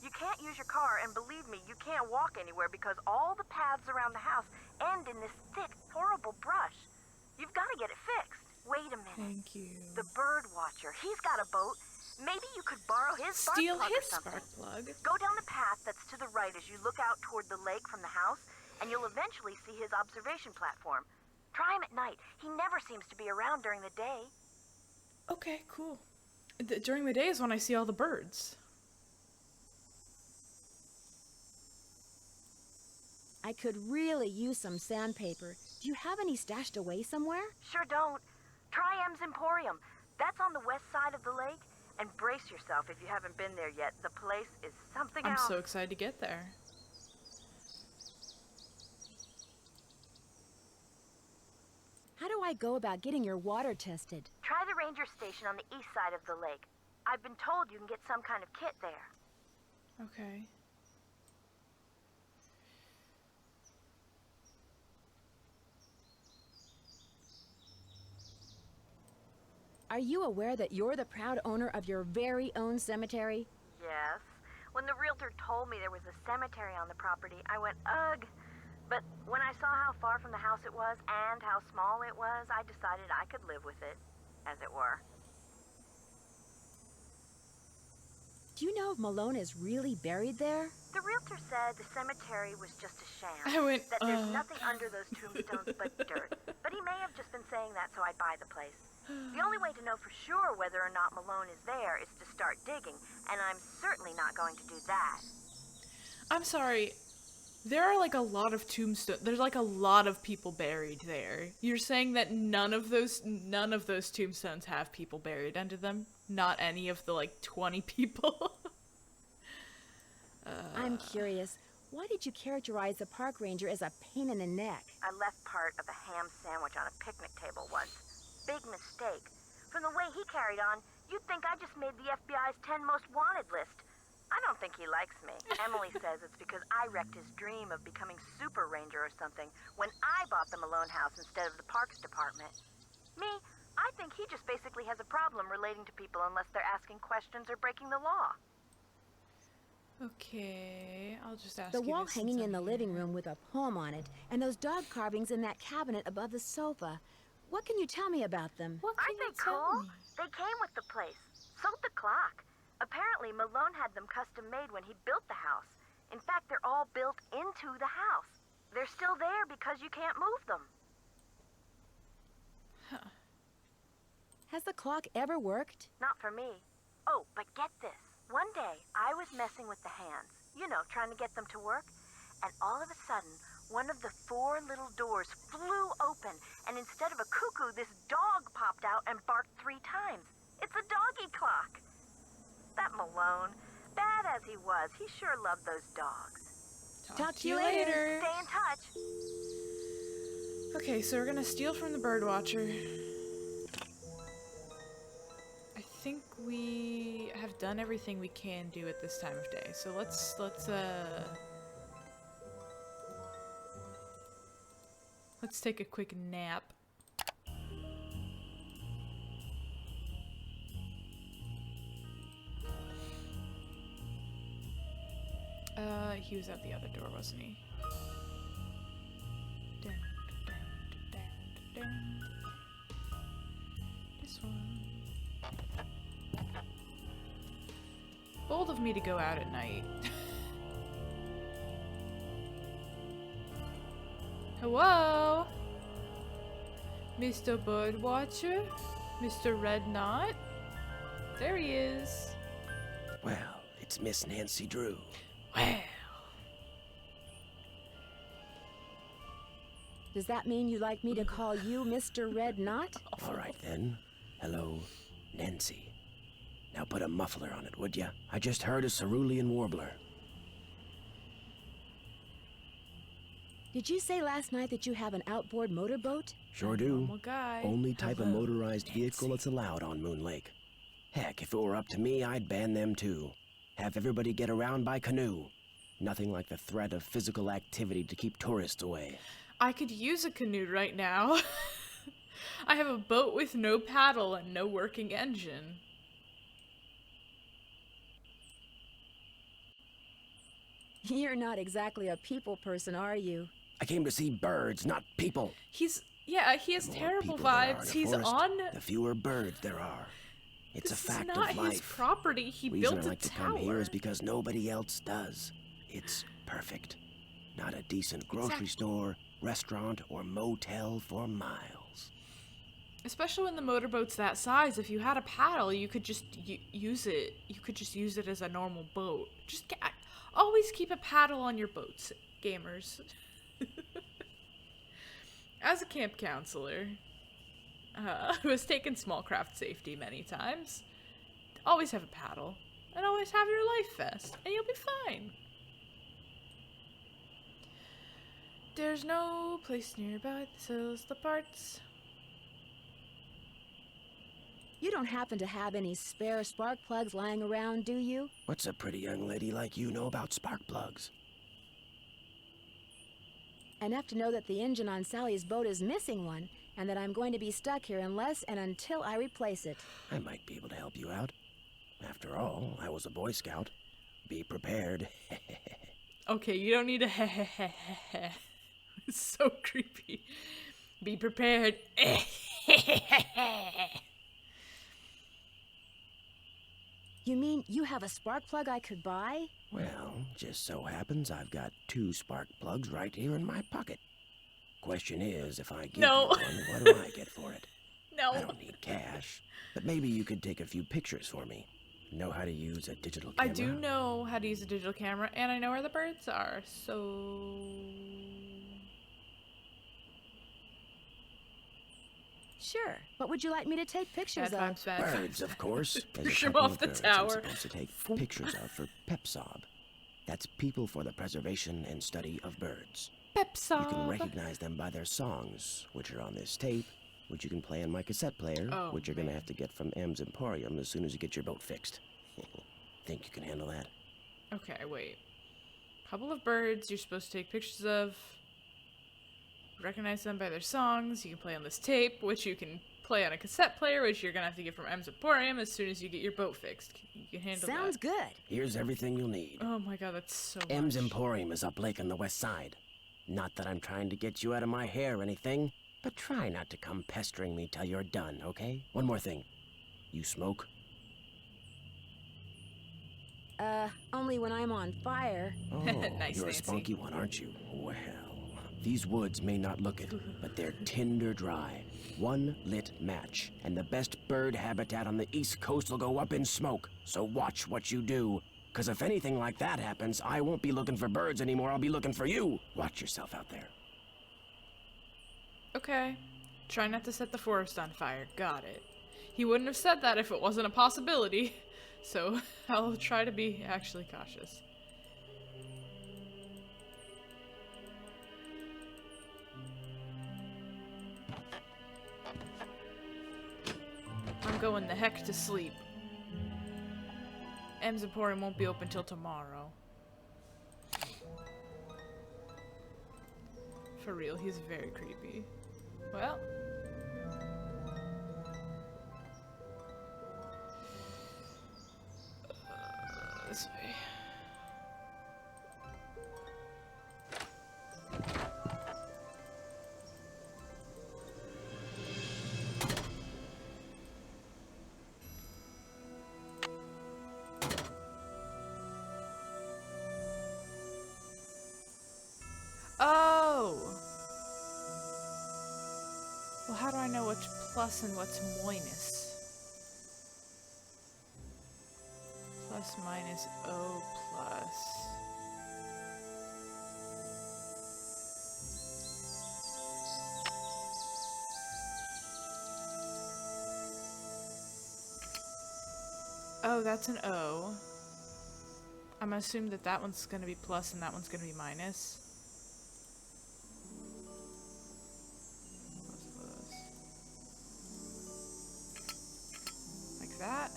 You can't use your car, and believe me, you can't walk anywhere because all the paths around the house end in this thick, horrible brush. You've got to get it fixed. Wait a minute. Thank you. The bird watcher, he's got a boat. Maybe you could borrow his spark Steal plug his or something. spark plug. Go down the path that's to the right as you look out toward the lake from the house, and you'll eventually see his observation platform. Try him at night. He never seems to be around during the day. Okay, cool. During the day is when I see all the birds. I could really use some sandpaper. Do you have any stashed away somewhere? Sure don't. Try M's Emporium. That's on the west side of the lake. And brace yourself if you haven't been there yet. The place is something I'm else. so excited to get there. How do I go about getting your water tested? Try the ranger station on the east side of the lake. I've been told you can get some kind of kit there. Okay. Are you aware that you're the proud owner of your very own cemetery? Yes. When the realtor told me there was a cemetery on the property, I went, ugh. But when I saw how far from the house it was and how small it was, I decided I could live with it, as it were. Do you know if Malone is really buried there? The realtor said the cemetery was just a sham. I went, that there's nothing under those tombstones but dirt. But he may have just been saying that so I'd buy the place. The only way to know for sure whether or not Malone is there is to start digging, and I'm certainly not going to do that. I'm sorry. There are like a lot of tombstones. There's like a lot of people buried there. You're saying that none of those tombstones have people buried under them? Not any of the like 20 people? I'm curious. Why did you characterize the park ranger as a pain in the neck? I left part of a ham sandwich on a picnic table once. Big mistake. From the way he carried on, you'd think I just made the FBI's 10 most wanted list. I don't think he likes me. Emily says it's because I wrecked his dream of becoming super ranger or something when I bought the Malone house instead of the parks department. Me, I think he just basically has a problem relating to people unless they're asking questions or breaking the law. Okay, I'll just ask The you wall this hanging since in the I'm living here. room with a poem on it, and those dog carvings in that cabinet above the sofa. What can you tell me about them? What Aren't can you they tell cool? me? They came with the place. Sold the clock. Apparently, Malone had them custom made when he built the house. In fact, they're all built into the house. They're still there because you can't move them. Has the clock ever worked? Not for me. Oh, but get this. One day, I was messing with the hands. You know, trying to get them to work. And all of a sudden, one of the 4 little doors flew open, and instead of a cuckoo, this dog popped out and barked 3 times. It's a doggy clock. That Malone, bad as he was, he sure loved those dogs. Talk to you later. Stay in touch. Okay, so we're gonna steal from the birdwatcher. I think we have we've done everything we can do at this time of day. So let's take a quick nap. He was out the other door, wasn't he? Dun, dun, dun, dun, dun. This one. Bold of me to go out at night. Hello? Mr. Birdwatcher? Mr. Red Knot? There he is. Well, it's Miss Nancy Drew. Well. Does that mean you'd like me to call you Mr. Red Knot? All right then. Hello, Nancy. Now put a muffler on it, would ya? I just heard a cerulean warbler. Did you say last night that you have an outboard motorboat? Sure do. Normal guy. Only type of Hello, motorized vehicle Nancy. that's allowed on Moon Lake. Heck, if it were up to me, I'd ban them too. Have everybody get around by canoe. Nothing like the threat of physical activity to keep tourists away. I could use a canoe right now. I have a boat with no paddle and no working engine. You're not exactly a people person, are you? I came to see birds, not people. He has The more terrible people there are in vibes. a He's forest, on. the fewer birds there are. It's This a fact is not of life. his property. He Reason built I a like to tower. come here is because nobody else does. It's perfect. Not a decent grocery Exactly. store, restaurant, or motel for miles. Especially when the motorboat's that size, if you had a paddle, you could just use it. You could just use it as a normal boat. Always keep a paddle on your boats, gamers. As a camp counselor, who has taken small craft safety many times, always have a paddle, and always have your life vest, and you'll be fine. There's no place nearby that sells the parts. You don't happen to have any spare spark plugs lying around, do you? What's a pretty young lady like you know about spark plugs? Enough to know that the engine on Sally's boat is missing one, and that I'm going to be stuck here unless and until I replace it. I might be able to help you out. After all, I was a Boy Scout. Be prepared. Okay, you don't need a hehehehe. It's so creepy. Be prepared. You mean you have a spark plug I could buy? Well, just so happens I've got 2 spark plugs right here in my pocket. Question is, if I give No. you one, what do I get for it? I No. don't need cash, but maybe you could take a few pictures for me. Know how to use a digital camera? I do know how to use a digital camera, and I know where the birds are, so... Sure. What would you like me to take pictures Bad of? vibes, bad vibes. Birds, of course. There's a Push 'em couple off of the birds tower. I'm supposed to take pictures of for PEPSOB. That's People for the Preservation and Study of Birds. You can Pepsab. recognize them by their songs, which are on this tape, which you can play on my cassette player, Oh, which you're gonna man. have to get from M's Emporium as soon as you get your boat fixed. Think you can handle that? Okay, wait. Couple of birds you're supposed to take pictures of. Recognize them by their songs. You can play on this tape, which you can play on a cassette player, which you're gonna have to get from M's Emporium as soon as you get your boat fixed. You can handle Sounds that. good. Here's everything you'll need. Oh my god, that's so M's much. Emporium is up lake on the west side. Not that I'm trying to get you out of my hair or anything, but try not to come pestering me till you're done, okay? One more thing. You smoke? Only when I'm on fire. Oh, Nice, you're a Nancy. spunky one, aren't you? Well, these woods may not look it, but they're tinder dry. One lit match, and the best bird habitat on the East Coast will go up in smoke. So watch what you do. Because if anything like that happens, I won't be looking for birds anymore. I'll be looking for you. Watch yourself out there. Okay. Try not to set the forest on fire. Got it. He wouldn't have said that if it wasn't a possibility. So I'll try to be actually cautious. I'm going the heck to sleep. M's Emporium won't be open till tomorrow. For real, he's very creepy. Well. This way. Oh! Well, how do I know what's plus and what's minus? Plus, minus, O, plus. Oh, that's an O. I'm gonna assume that that one's gonna be plus and that one's gonna be minus. Like that.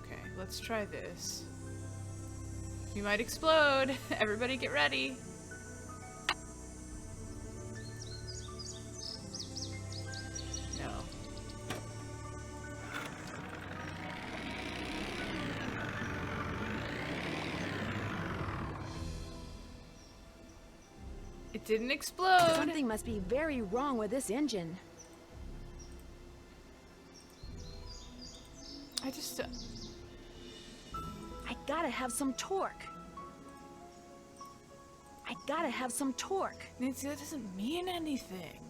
Okay, let's try this. We might explode. Everybody get ready. No. It didn't explode. Something must be very wrong with this engine. I just... I gotta have some torque. I gotta have some torque. Nancy, that doesn't mean anything.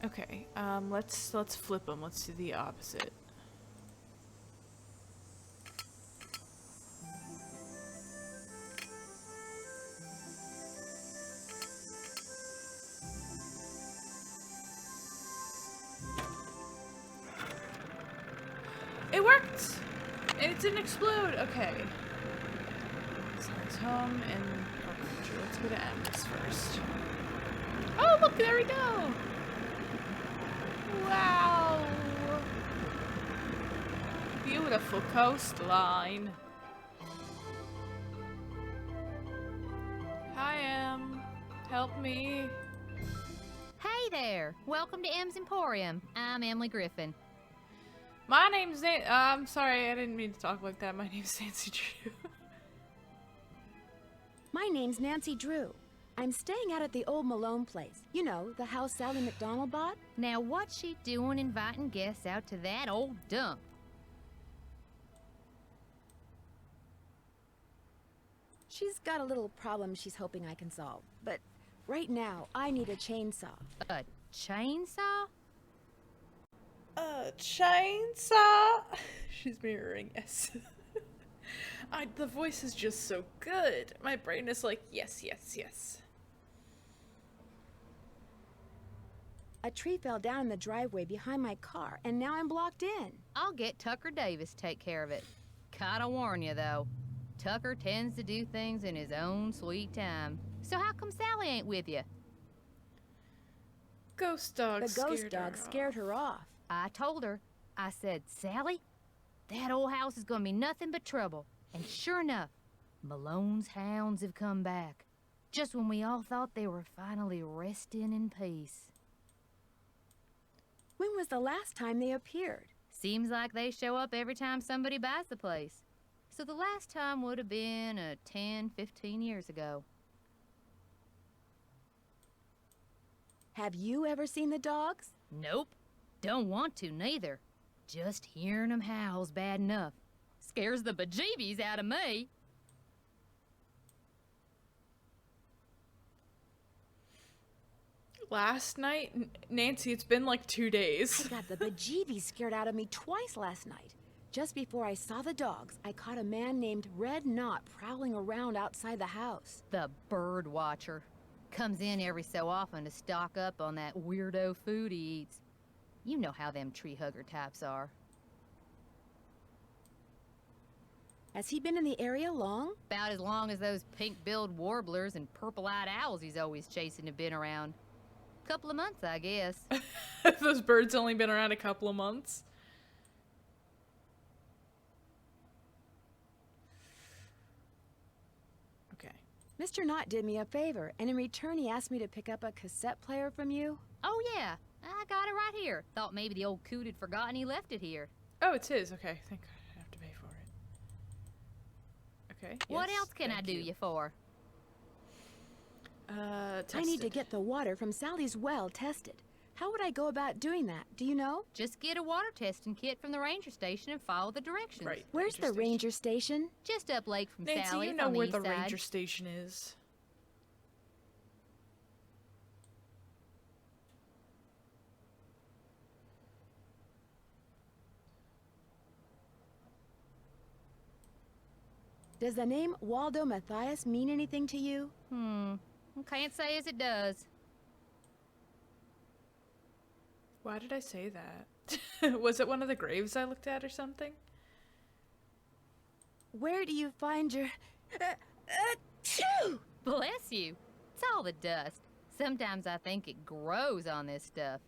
Okay, let's flip them. Let's do the opposite. It worked! And it didn't explode! Okay. So let's home and let's go to M's first. Oh, look, there we go! Wow! Beautiful coastline. Hi, Em. Help me. Hey there! Welcome to M's Emporium. I'm Emily Griffin. My name's I'm sorry, I didn't mean to talk like that. My name's Nancy Drew. My name's Nancy Drew. I'm staying out at the old Malone place. You know, the house Sally McDonald bought? Now what's she doing inviting guests out to that old dump? She's got a little problem she's hoping I can solve. But right now, I need a chainsaw. A chainsaw? Chainsaw? She's mirroring S. The voice is just so good. My brain is like, yes, yes, yes. A tree fell down in the driveway behind my car, and now I'm blocked in. I'll get Tucker Davis to take care of it. Gotta warn you, though. Tucker tends to do things in his own sweet time. So how come Sally ain't with you? Ghost dog The ghost dog scared her off. I told her. I said, Sally, that old house is gonna be nothing but trouble. And sure enough, Malone's hounds have come back. Just when we all thought they were finally resting in peace. When was the last time they appeared? Seems like they show up every time somebody buys the place. So the last time would have been 10, 15 years ago. Have you ever seen the dogs? Nope. Don't want to, neither. Just hearing them howl's bad enough. Scares the bejeebies out of me. Last night? Nancy, it's been like 2 days. I got the bejeebies scared out of me twice last night. Just before I saw the dogs, I caught a man named Red Knot prowling around outside the house. The bird watcher. Comes in every so often to stock up on that weirdo food he eats. You know how them tree hugger types are. Has he been in the area long? About as long as those pink-billed warblers and purple-eyed owls he's always chasing have been around. couple of months, I guess. If those birds only been around a couple of months. Okay. Mr. Knott did me a favor, and in return he asked me to pick up a cassette player from you. Oh, yeah. I got it right here. Thought maybe the old coot had forgotten he left it here. Oh, it's his. Okay, thank God I have to pay for it. Okay. What yes, else can I thank do you for? I need to Tested. get the water from Sally's well tested. How would I go about doing that? Do you know? Just get a water testing kit from the ranger station and follow the directions. Right. Where's the station. ranger station? Just up lake from Nancy, Sally's you know on the where east the side. ranger station is. Does the name Waldo Matthias mean anything to you? Can't say as it does. Why did I say that? Was it one of the graves I looked at or something? Where do you find your... Achoo! Bless you. It's all the dust. Sometimes I think it grows on this stuff.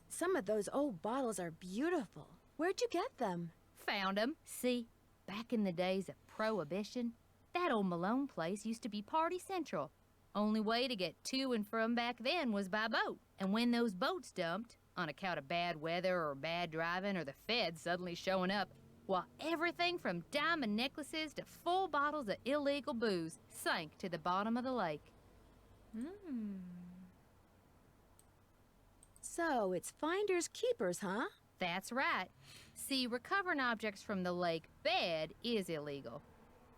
Some of those old bottles are beautiful. Where'd you get them? Found 'em. See, back in the days of Prohibition, that old Malone place used to be party central. Only way to get to and from back then was by boat. And when those boats dumped, on account of bad weather or bad driving or the feds suddenly showing up, well, everything from diamond necklaces to full bottles of illegal booze sank to the bottom of the lake. So, it's finders keepers, huh? That's right. See, recovering objects from the lake bed is illegal.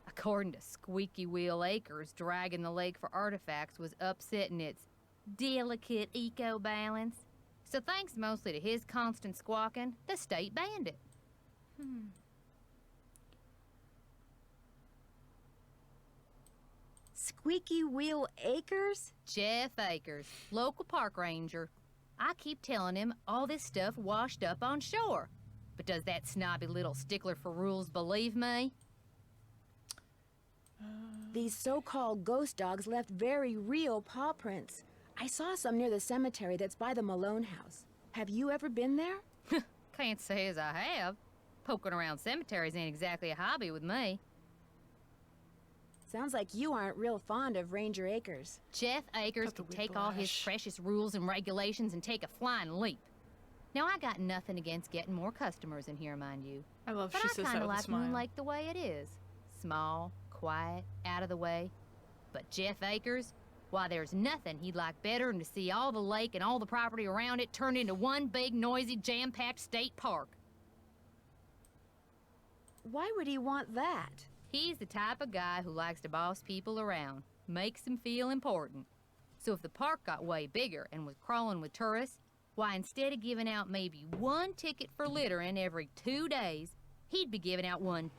According to Squeaky Wheel Acres, dragging the lake for artifacts was upsetting its delicate eco-balance. So thanks mostly to his constant squawking, the state banned it. Squeaky Wheel Acres? Jeff Akers, local park ranger. I keep telling him all this stuff washed up on shore. But does that snobby little stickler for rules believe me? These so-called ghost dogs left very real paw prints. I saw some near the cemetery that's by the Malone house. Have you ever been there? Can't say as I have. Poking around cemeteries ain't exactly a hobby with me. Sounds like you aren't real fond of Ranger Acres. Jeff Akers Got the could take all his whiplash. precious rules and regulations and take a flying leap. Now, I got nothing against getting more customers in here, mind you. I love But she I says kind that of with a like smile. Moonlake the way it is. Small, quiet, out of the way. But Jeff Akers, why, there's nothing he'd like better than to see all the lake and all the property around it turned into one big, noisy, jam-packed state park. Why would he want that? He's the type of guy who likes to boss people around, makes them feel important. So if the park got way bigger and was crawling with tourists, why, instead of giving out maybe one ticket for littering every 2 days, he'd be giving out 12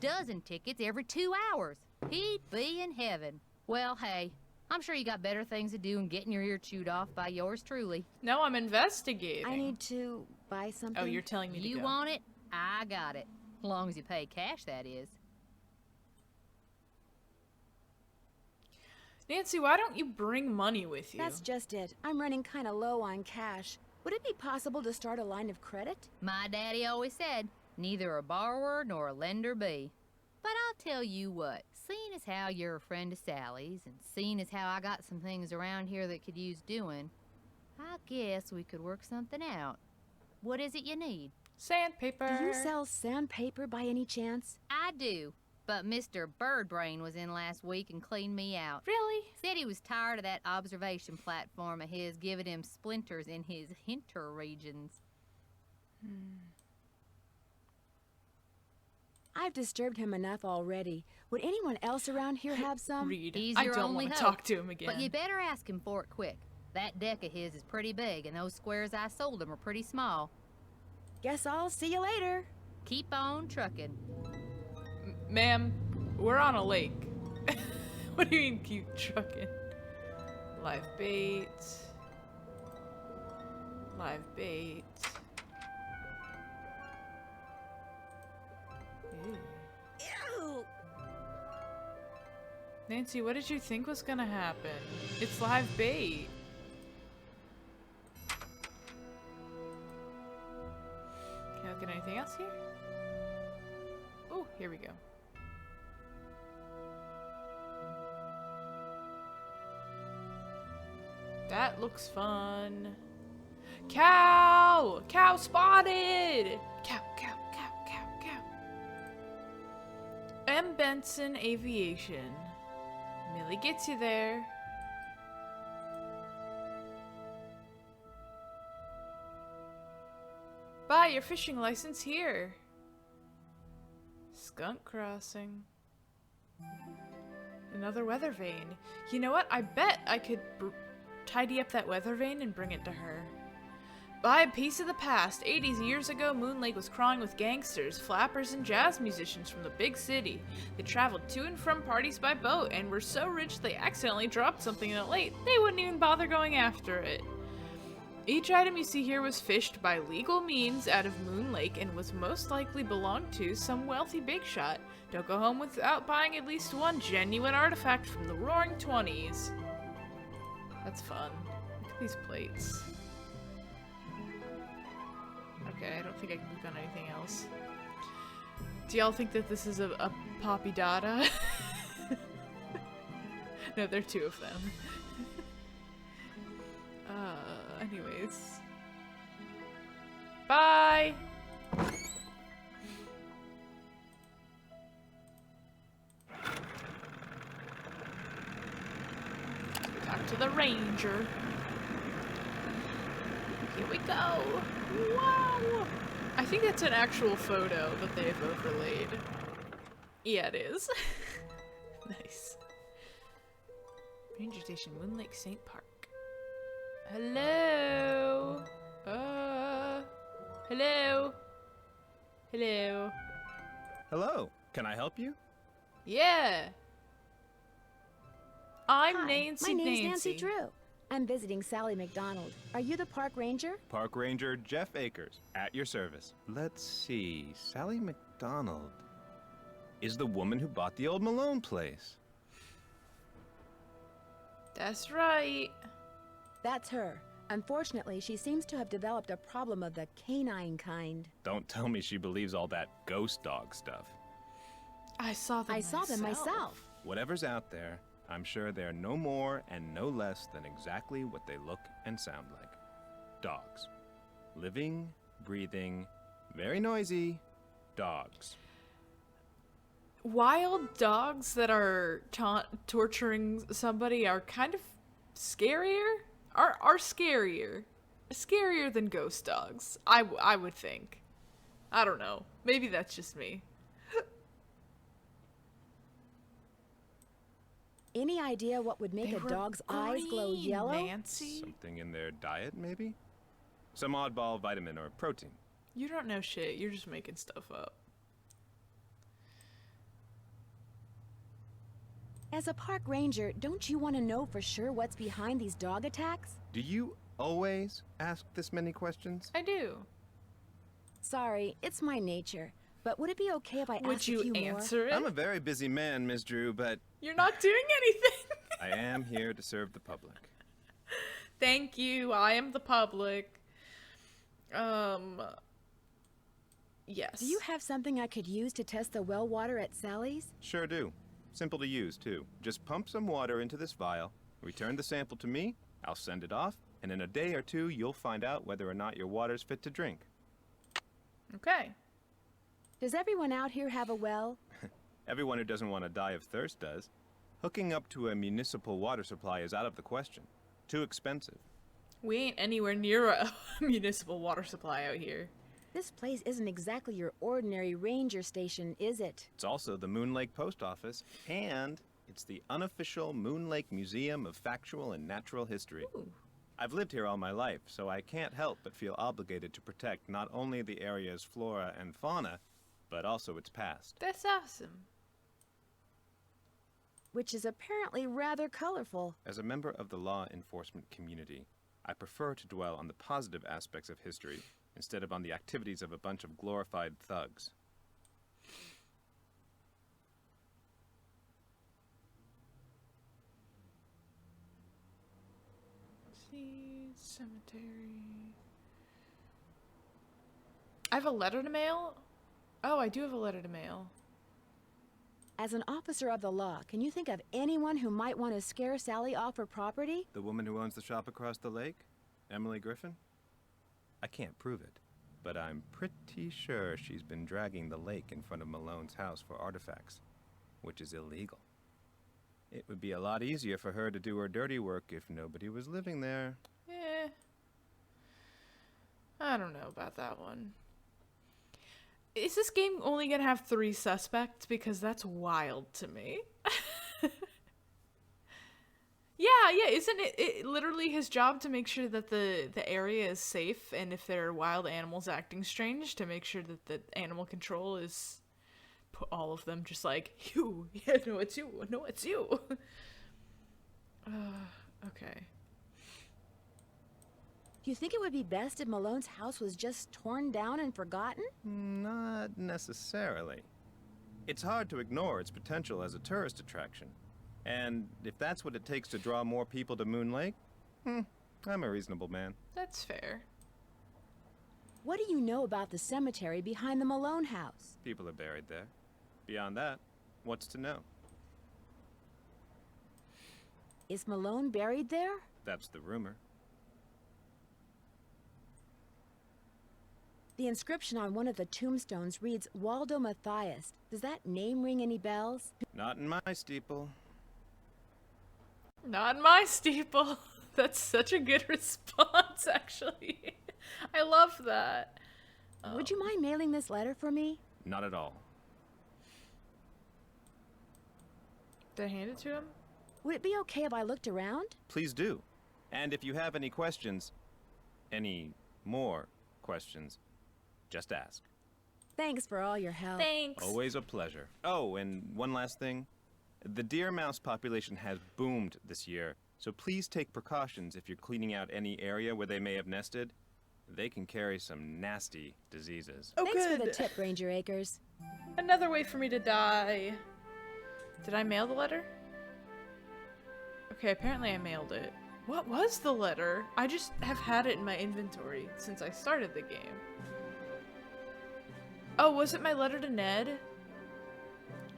tickets every 2 hours. He'd be in heaven. Well, hey, I'm sure you got better things to do than getting your ear chewed off by yours truly. No, I'm investigating. I need to buy something. Oh, you're telling me to You go. want it? I got it. As long as you pay cash, that is. Nancy, why don't you bring money with you? That's just it. I'm running kind of low on cash. Would it be possible to start a line of credit? My daddy always said, neither a borrower nor a lender be. But I'll tell you what, seeing as how you're a friend of Sally's, and seeing as how I got some things around here that could use doing, I guess we could work something out. What is it you need? Sandpaper. Do you sell sandpaper by any chance? I do, but Mr. Birdbrain was in last week and cleaned me out. Really? Said he was tired of that observation platform of his giving him splinters in his hinter regions. I've disturbed him enough already. Would anyone else around here have some? Reed. He's I your don't only want to hope. talk to him again. But you better ask him for it quick. That deck of his is pretty big, and those squares I sold him are pretty small. Guess I'll see you later. Keep on trucking. Ma'am, we're on a lake. What do you mean keep trucking? Live bait. Live bait. Ew. Ew! Nancy, what did you think was gonna happen? It's live bait. Can I look at anything else here? Oh, here we go. That looks fun. Cow! Cow spotted! Cow, cow, cow, cow, cow. M. Benson Aviation. Millie gets you there. Buy your fishing license here. Skunk Crossing. Another weather vane. You know what? I bet I could tidy up that weather vane and bring it to her. Buy a piece of the past. 80s years ago, Moon Lake was crawling with gangsters, flappers, and jazz musicians from the big city. They traveled to and from parties by boat and were so rich they accidentally dropped something in the lake. They wouldn't even bother going after it. Each item you see here was fished by legal means out of Moon Lake and was most likely belonged to some wealthy big shot. Don't go home without buying at least one genuine artifact from the Roaring 20s. That's fun. Look at these plates. Okay, I don't think I can click on anything else. Do y'all think that this is a Poppy Dada? No, there are two of them. Anyways. Bye! Talk to the ranger. Here we go. Wow! I think that's an actual photo that they've overlaid. Yeah, it is. Nice. Ranger Station, Moon Lake St. Park. Hello? Hello? Hello? Hello, can I help you? Yeah. I'm Hi, Nancy my name's Nancy Drew. I'm visiting Sally McDonald. Are you the park ranger? Park Ranger Jeff Akers, at your service. Let's see, Sally McDonald is the woman who bought the old Malone place. That's right. That's her. Unfortunately, she seems to have developed a problem of the canine kind. Don't tell me she believes all that ghost dog stuff. I saw them myself. Whatever's out there, I'm sure they're no more and no less than exactly what they look and sound like. Dogs. Living, breathing, very noisy dogs. Wild dogs that are torturing somebody are kind of scarier. Are scarier. Scarier than ghost dogs. I would think. I don't know. Maybe that's just me. Any idea what would make They a were dog's eyes glow green, yellow? Nancy. Something in their diet, maybe? Some oddball vitamin or protein. You don't know shit. You're just making stuff up. As a park ranger, don't you want to know for sure what's behind these dog attacks? Do you always ask this many questions? I do. Sorry, it's my nature. But would it be okay if I Would asked a you few more? answer it? I'm a very busy man, Miss Drew, but You're not doing anything. I am here to serve the public. Thank you. I am the public. Yes. Do you have something I could use to test the well water at Sally's? Sure do. Simple to use, too. Just pump some water into this vial, return the sample to me, I'll send it off, and in a day or two, you'll find out whether or not your water's fit to drink. Okay. Does everyone out here have a well? Everyone who doesn't want to die of thirst does. Hooking up to a municipal water supply is out of the question. Too expensive. We ain't anywhere near a municipal water supply out here. This place isn't exactly your ordinary ranger station, is it? It's also the Moon Lake Post Office, and it's the unofficial Moon Lake Museum of Factual and Natural History. Ooh. I've lived here all my life, so I can't help but feel obligated to protect not only the area's flora and fauna, but also its past. That's awesome. Which is apparently rather colorful. As a member of the law enforcement community, I prefer to dwell on the positive aspects of history instead of on the activities of a bunch of glorified thugs. Cemetery. I have a letter to mail? Oh, I do have a letter to mail. As an officer of the law, can you think of anyone who might want to scare Sally off her property? The woman who owns the shop across the lake? Emily Griffin? I can't prove it, but I'm pretty sure she's been dragging the lake in front of Malone's house for artifacts, which is illegal. It would be a lot easier for her to do her dirty work if nobody was living there. I don't know about that one. Is this game only gonna have 3 suspects? Because that's wild to me. Yeah, isn't it literally his job to make sure that the area is safe, and if there are wild animals acting strange, to make sure that the animal control is put all of them just like, you, yeah, no, it's you, no, it's you. Okay. Do you think it would be best if Malone's house was just torn down and forgotten? Not necessarily. It's hard to ignore its potential as a tourist attraction. And if that's what it takes to draw more people to Moon Lake, I'm a reasonable man. That's fair. What do you know about the cemetery behind the Malone house? People are buried there. Beyond that, what's to know? Is Malone buried there? That's the rumor. The inscription on one of the tombstones reads Waldo Matthias. Does that name ring any bells? Not in my steeple. Not in my steeple. That's such a good response, actually. I love that. Would you mind mailing this letter for me? Not at all. Did I hand it to him? Would it be okay if I looked around? Please do. And if you have any questions, any more questions, just ask. Thanks for all your help. Thanks. Always a pleasure. Oh, and one last thing. The deer mouse population has boomed this year, so please take precautions if you're cleaning out any area where they may have nested. They can carry some nasty diseases. Oh, Thanks good. for the tip, Ranger Akers. Another way for me to die. Did I mail the letter? Okay, apparently I mailed it. What was the letter? I just have had it in my inventory since I started the game. Oh, was it my letter to Ned?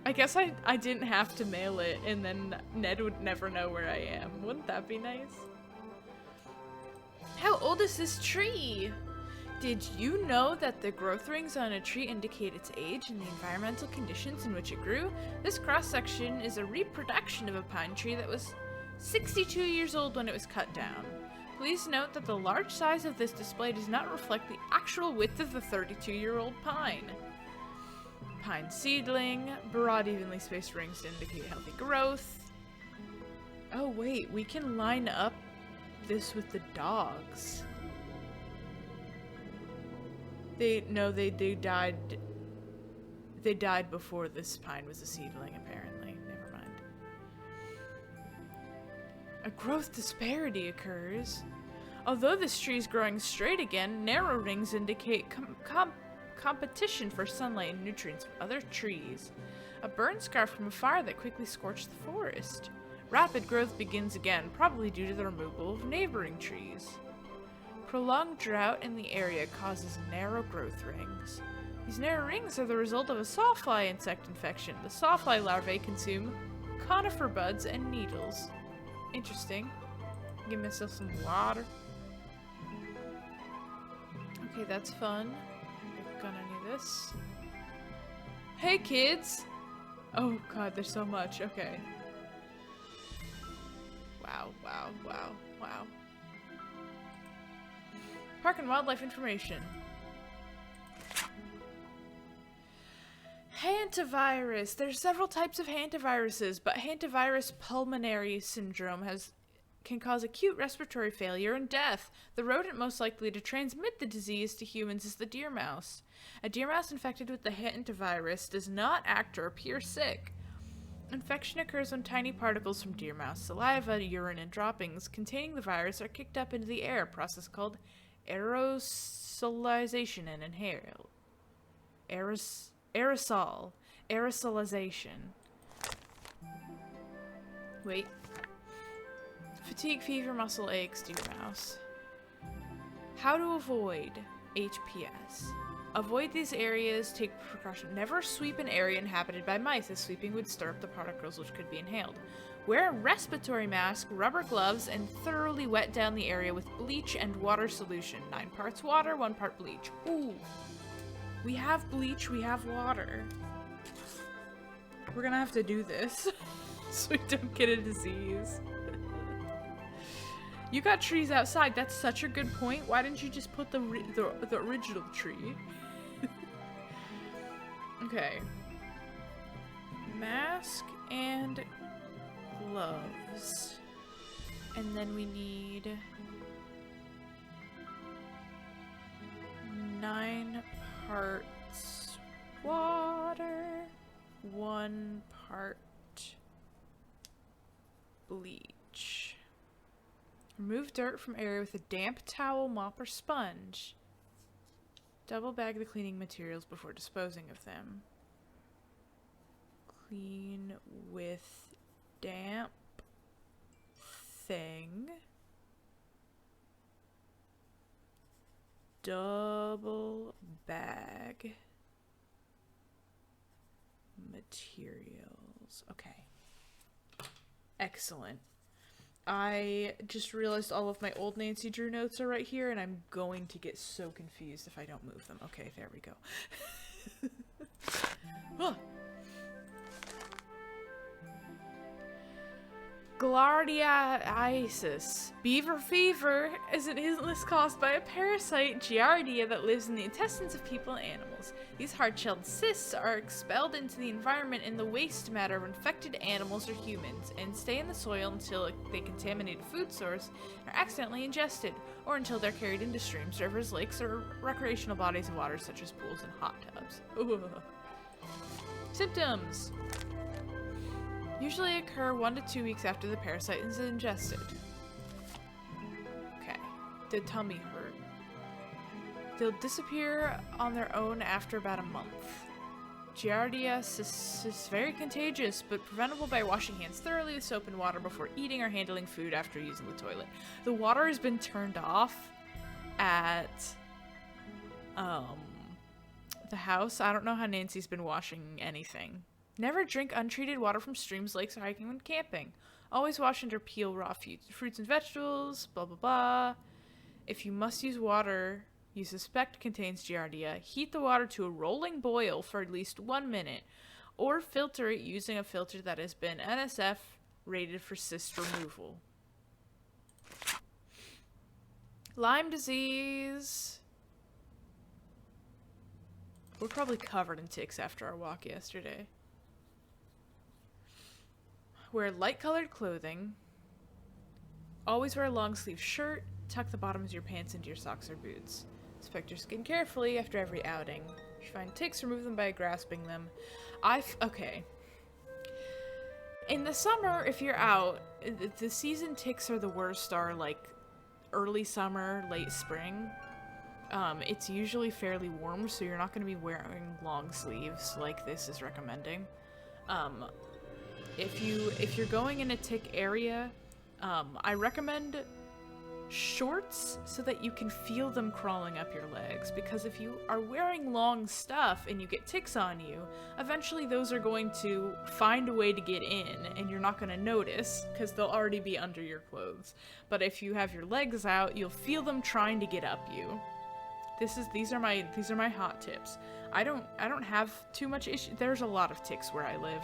I guess I didn't have to mail it, and then Ned would never know where I am. Wouldn't that be nice? How old is this tree? Did you know that the growth rings on a tree indicate its age and the environmental conditions in which it grew? This cross-section is a reproduction of a pine tree that was 62 years old when it was cut down. Please note that the large size of this display does not reflect the actual width of the 32-year-old pine. Pine seedling, broad evenly spaced rings to indicate healthy growth. Oh wait, we can line up this with the dogs. They died before this pine was a seedling, apparently. Never mind. A growth disparity occurs. Although this tree is growing straight again, narrow rings indicate competition for sunlight and nutrients with other trees. A burn scar from a fire that quickly scorched the forest. Rapid growth begins again, probably due to the removal of neighboring trees. Prolonged drought in the area causes narrow growth rings. These narrow rings are the result of a sawfly insect infection. The sawfly larvae consume conifer buds and needles. Interesting. Give myself some water. Okay, that's fun. I'm gonna need this. Hey kids! Oh god, there's so much. Okay. Wow, wow, wow, wow. Park and wildlife information. Hantavirus. There's several types of hantaviruses, but hantavirus pulmonary syndrome can cause acute respiratory failure and death. The rodent most likely to transmit the disease to humans is the deer mouse. A deer mouse infected with the hantavirus does not act or appear sick. Infection occurs when tiny particles from deer mouse saliva, urine, and droppings containing the virus are kicked up into the air, a process called aerosolization and inhale. Aerosolization. Wait. Fatigue, fever, muscle aches, deer mouse. How to avoid HPS. Avoid these areas, take precaution. Never sweep an area inhabited by mice, as sweeping would stir up the particles which could be inhaled. Wear a respiratory mask, rubber gloves, and thoroughly wet down the area with bleach and water solution. 9 parts water, 1 part bleach. Ooh. We have bleach, we have water. We're gonna have to do this so we don't get a disease. You got trees outside. That's such a good point. Why didn't you just put the original tree? Okay. Mask and gloves. And then we need 9 parts water, 1 part bleach. Remove dirt from area with a damp towel, mop, or sponge. Double bag the cleaning materials before disposing of them. Clean with damp thing. Double bag materials. Okay. Excellent. I just realized all of my old Nancy Drew notes are right here, and I'm going to get so confused if I don't move them. Okay, there we go. Oh. Giardiasis. Beaver fever is an illness caused by a parasite, Giardia, that lives in the intestines of people and animals. These hard-shelled cysts are expelled into the environment in the waste matter of infected animals or humans, and stay in the soil until they contaminate a food source and are accidentally ingested, or until they're carried into streams, rivers, lakes, or recreational bodies of water such as pools and hot tubs. Ugh. Symptoms usually occur 1 to 2 weeks after the parasite is ingested. Okay. Did tummy hurt? They'll disappear on their own after about a month. Giardia is very contagious, but preventable by washing hands thoroughly with soap and water before eating or handling food after using the toilet. The water has been turned off at the house. I don't know how Nancy's been washing anything. Never drink untreated water from streams, lakes, or hiking when camping. Always wash and or peel raw fruits and vegetables, blah blah blah. If you must use water you suspect contains Giardia, heat the water to a rolling boil for at least 1 minute, or filter it using a filter that has been NSF rated for cyst removal. Lyme disease. We're probably covered in ticks after our walk yesterday. Wear light-colored clothing. Always wear a long-sleeve shirt. Tuck the bottoms of your pants into your socks or boots. Inspect your skin carefully after every outing. If you find ticks, remove them by grasping them. Okay. In the summer, if you're out, the season ticks are the worst are like early summer, late spring. It's usually fairly warm, so you're not going to be wearing long sleeves like this is recommending. If you're going in a tick area, I recommend shorts so that you can feel them crawling up your legs, because if you are wearing long stuff and you get ticks on you, eventually those are going to find a way to get in and you're not going to notice because they'll already be under your clothes. But if you have your legs out, you'll feel them trying to get up you. These are my hot tips. I don't have too much issue. There's a lot of ticks where I live.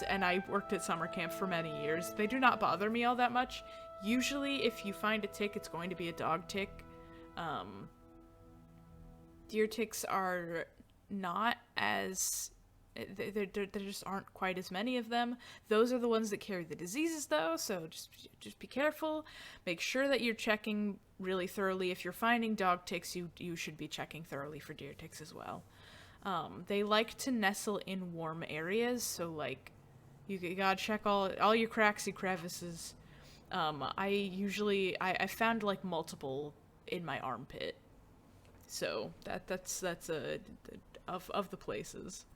And I worked at summer camp for many years. They do not bother me all that much. Usually, if you find a tick, it's going to be a dog tick. Deer ticks are not as... There just aren't quite as many of them. Those are the ones that carry the diseases, though, so just be careful. Make sure that you're checking really thoroughly. If you're finding dog ticks, you should be checking thoroughly for deer ticks as well. They like to nestle in warm areas, so like you gotta check all your cracks and crevices. I found like multiple in my armpit, so that's of the places.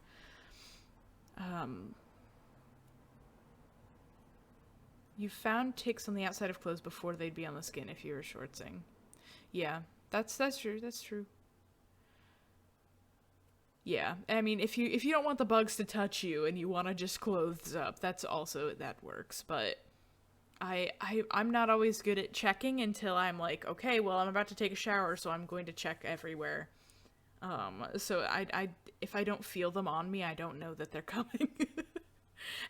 You found ticks on the outside of clothes before they'd be on the skin if you were shortsing. Yeah, that's true. That's true. Yeah, I mean, if you don't want the bugs to touch you and you want to just clothes up, that works. But I'm not always good at checking until I'm like, okay, well, I'm about to take a shower, so I'm going to check everywhere. So I if I don't feel them on me, I don't know that they're coming,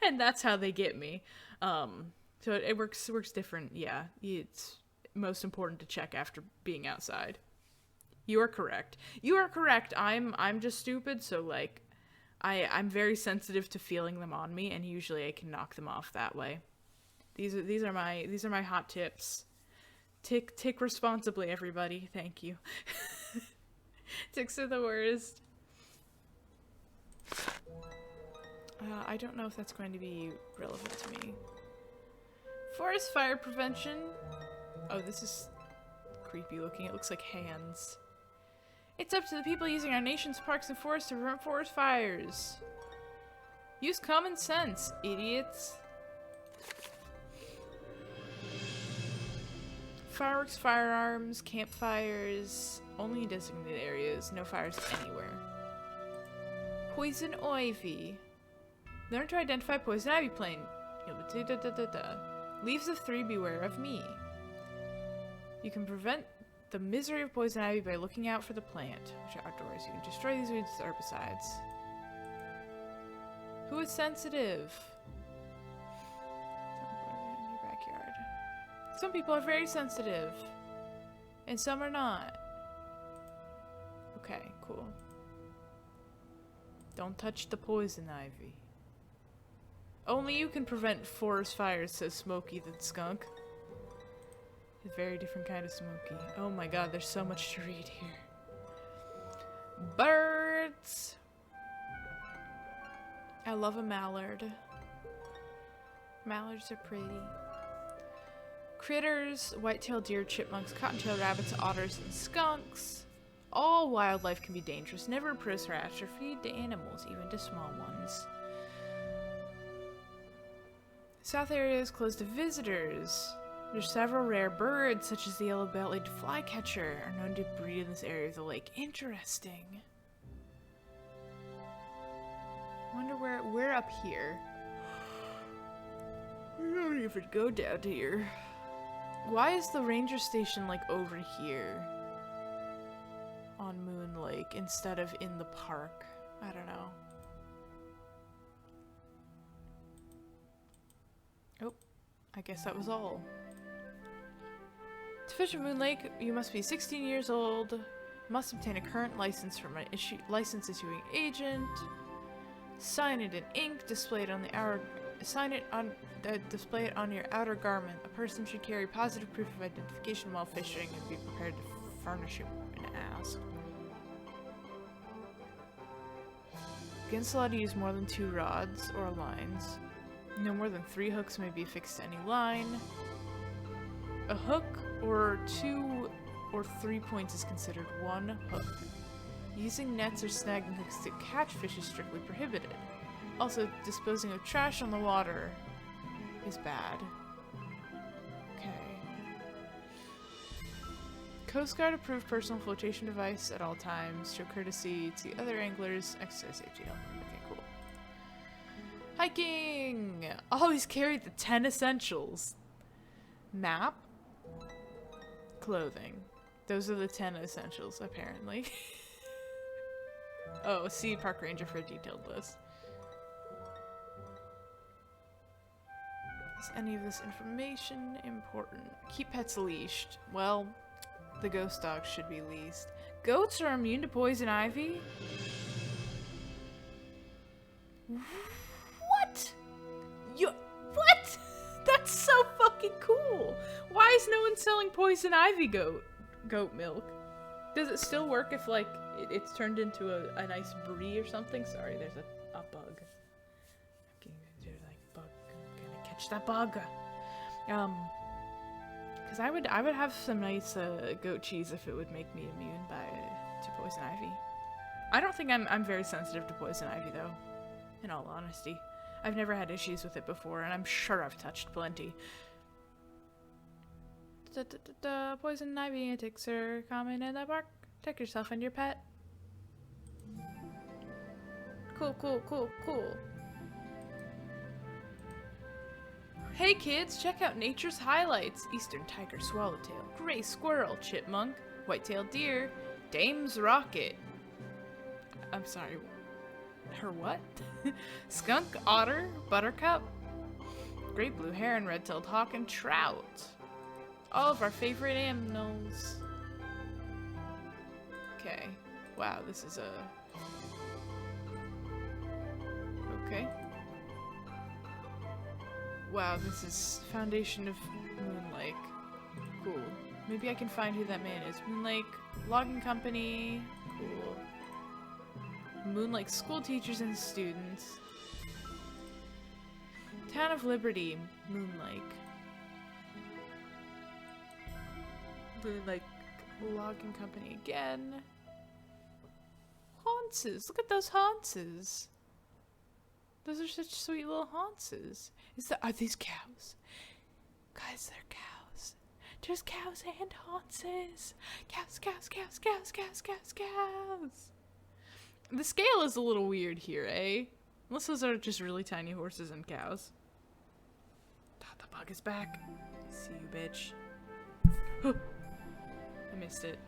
and that's how they get me. So it works different. Yeah, it's most important to check after being outside. You are correct. You are correct. I'm just stupid, so like I'm very sensitive to feeling them on me, and usually I can knock them off that way. These are my hot tips. Tick responsibly, everybody. Thank you. Ticks are the worst. I don't know if that's going to be relevant to me. Forest fire prevention. Oh, this is creepy looking. It looks like hands. It's up to the people using our nation's parks and forests to prevent forest fires. Use common sense, idiots. Fireworks, firearms, campfires, only in designated areas, no fires anywhere. Poison ivy. Learn to identify poison ivy plant. Leaves of 3, beware of me. You can prevent the misery of poison ivy by looking out for the plant, which are outdoors. You can destroy these weeds with herbicides. Who is sensitive? In your backyard. Some people are very sensitive, and some are not. Okay, cool. Don't touch the poison ivy. Only you can prevent forest fires, says Smokey the skunk. A very different kind of Smokey. Oh my god, there's so much to read here. Birds! I love a mallard. Mallards are pretty. Critters, white-tailed deer, chipmunks, cottontail rabbits, otters, and skunks. All wildlife can be dangerous. Never approach or atrophy to animals, even to small ones. South area is closed to visitors. There's several rare birds, such as the yellow-bellied flycatcher, are known to breed in this area of the lake. Interesting. Wonder where we're up here. We don't even go down here. Why is the ranger station like over here on Moon Lake instead of in the park? I don't know. Oh, I guess that was all. To fish at Moon Lake, you must be 16 years old, must obtain a current license from an license issuing agent, sign it in ink, display it on display it on your outer garment. A person should carry positive proof of identification while fishing and be prepared to furnish it when asked. Against allowed to use more than 2 rods or lines. No more than 3 hooks may be affixed to any line. A hook or 2 or 3 points is considered 1 hook. Using nets or snagging hooks to catch fish is strictly prohibited. Also, disposing of trash on the water is bad. Okay. Coast Guard approved personal flotation device at all times. Show courtesy to the other anglers. Exercise safety. Okay, cool. Hiking! Always carry the 10 essentials. Map. Clothing. Those are the 10 essentials, apparently. Oh, see Park Ranger for a detailed list. Is any of this information important? Keep pets leashed. Well, the ghost dog should be leased. Goats are immune to poison ivy? What? What? That's so fucking cool. Why is no one selling poison ivy goat milk? Does it still work if like it's turned into a nice brie or something? Sorry, there's a bug. I'm gonna catch that bug. Because I would have some nice goat cheese if it would make me immune to poison ivy. I don't think I'm very sensitive to poison ivy though, in all honesty. I've never had issues with it before, and I'm sure I've touched plenty. Poison ivy and ticks are common in the bark. Protect yourself and your pet. Cool, cool, cool, cool. Hey kids, check out nature's highlights. Eastern tiger swallowtail, gray squirrel, chipmunk, white-tailed deer, Dame's rocket. I'm sorry, her what? Skunk, otter, buttercup, great blue heron, red-tailed hawk, and trout. All of our favorite animals. Okay. Wow, this is a... Okay. Wow, this is Foundation of Moon Lake. Cool. Maybe I can find who that man is. Moon Lake Logging Company. Cool. Moon Lake school teachers and students. Town of Liberty, Moon Lake. Moon Lake Logging Company again. Haunces. Look at those haunces. Those are such sweet little haunces. Are these cows? Guys, they're cows. There's cows and haunces. Cows, cows, cows, cows, cows, cows, cows. The scale is a little weird here, eh? Unless those are just really tiny horses and cows. The bug is back. See you, bitch. I missed it.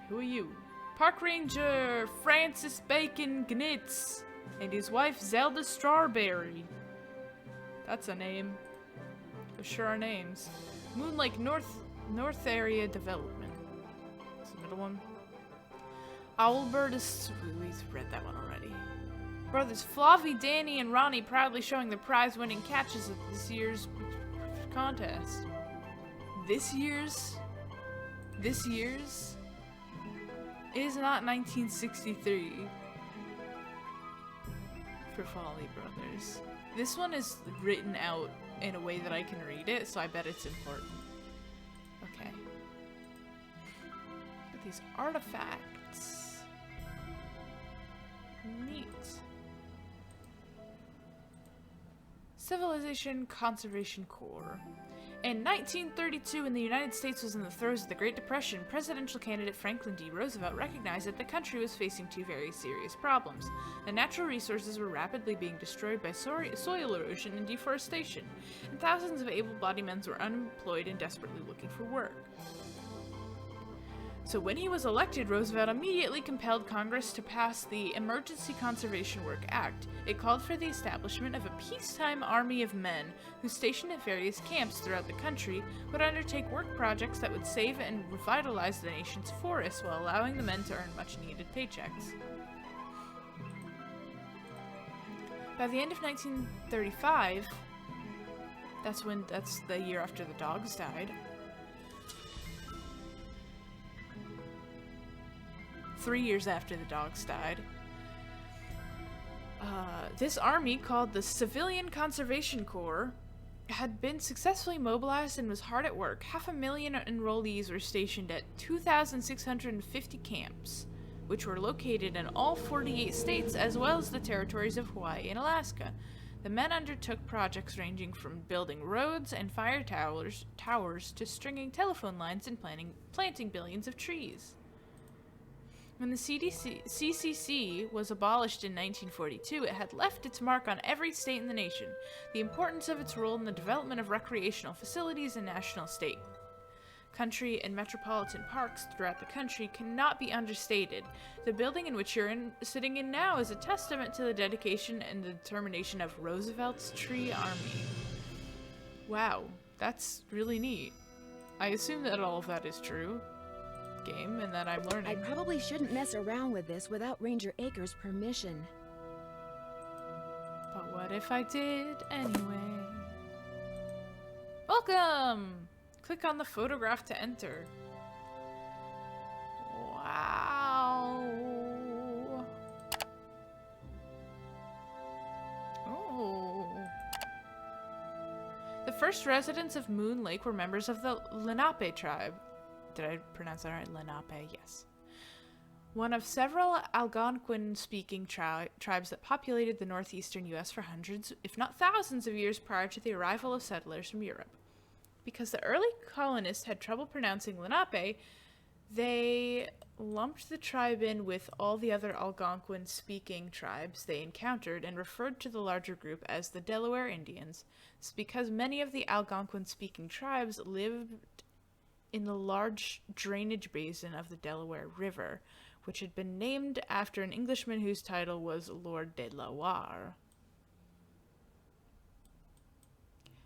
Who are you? Park Ranger Francis Bacon Gnitz and his wife Zelda Strawberry. That's a name. Those sure are names. Moon Lake North Area Development. That's the middle one. Owlbird is... We've read that one already. Brothers Flavi, Danny, and Ronnie proudly showing their prize-winning catches at this year's contest. This year's? It is not 1963 for Folly Brothers. This one is written out in a way that I can read it, so I bet it's important. Okay. But these artifacts. Neat. Civilization Conservation Corps. In 1932, when the United States was in the throes of the Great Depression, presidential candidate Franklin D. Roosevelt recognized that the country was facing two very serious problems. The natural resources were rapidly being destroyed by soil erosion and deforestation, and thousands of able-bodied men were unemployed and desperately looking for work. So when he was elected, Roosevelt immediately compelled Congress to pass the Emergency Conservation Work Act. It called for the establishment of a peacetime army of men who, stationed at various camps throughout the country, would undertake work projects that would save and revitalize the nation's forests while allowing the men to earn much-needed paychecks. By the end of 1935, that's the year after the dogs died, 3 years after the dogs died. This army, called the Civilian Conservation Corps, had been successfully mobilized and was hard at work. 500,000 enrollees were stationed at 2,650 camps, which were located in all 48 states as well as the territories of Hawaii and Alaska. The men undertook projects ranging from building roads and fire towers to stringing telephone lines and planting billions of trees. When the CCC was abolished in 1942, it had left its mark on every state in the nation. The importance of its role in the development of recreational facilities in national, state, country, and metropolitan parks throughout the country cannot be understated. The building in which you're sitting in now is a testament to the dedication and the determination of Roosevelt's Tree Army. Wow, that's really neat. I assume that all of that is true. Game and that I'm learning. I probably shouldn't mess around with this without Ranger Acres' permission. But what if I did anyway? Welcome! Click on the photograph to enter. Wow. Oh. The first residents of Moon Lake were members of the Lenape tribe. Did I pronounce that right? Lenape, yes. one of several Algonquin-speaking tribes that populated the northeastern U.S. for hundreds, if not thousands of years prior to the arrival of settlers from Europe. Because the early colonists had trouble pronouncing Lenape, they lumped the tribe in with all the other Algonquin-speaking tribes they encountered and referred to the larger group as the Delaware Indians. It's because many of the Algonquin-speaking tribes lived in the large drainage basin of the Delaware River, which had been named after an Englishman whose title was Lord de la Warr.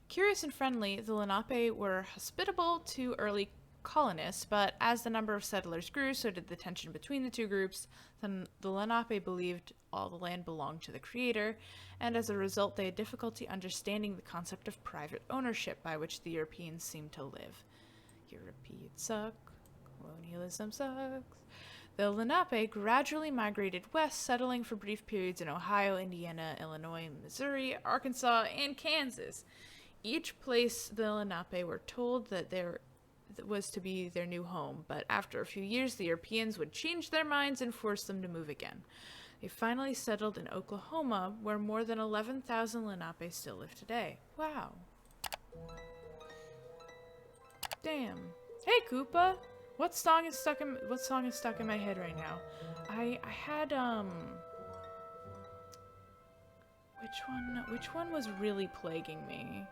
Curious and friendly, the Lenape were hospitable to early colonists, but as the number of settlers grew, so did the tension between the two groups. Then the Lenape believed all the land belonged to the Creator, and as a result they had difficulty understanding the concept of private ownership by which the Europeans seemed to live. Europeans suck. Colonialism sucks. The Lenape gradually migrated west, settling for brief periods in Ohio, Indiana, Illinois, Missouri, Arkansas, and Kansas. Each place the Lenape were told that there was to be their new home, but after a few years the Europeans would change their minds and force them to move again. They finally settled in Oklahoma, where more than 11,000 Lenape still live today. Wow. Damn. Hey, Koopa! What song is stuck in my head right now? I had which one was really plaguing me?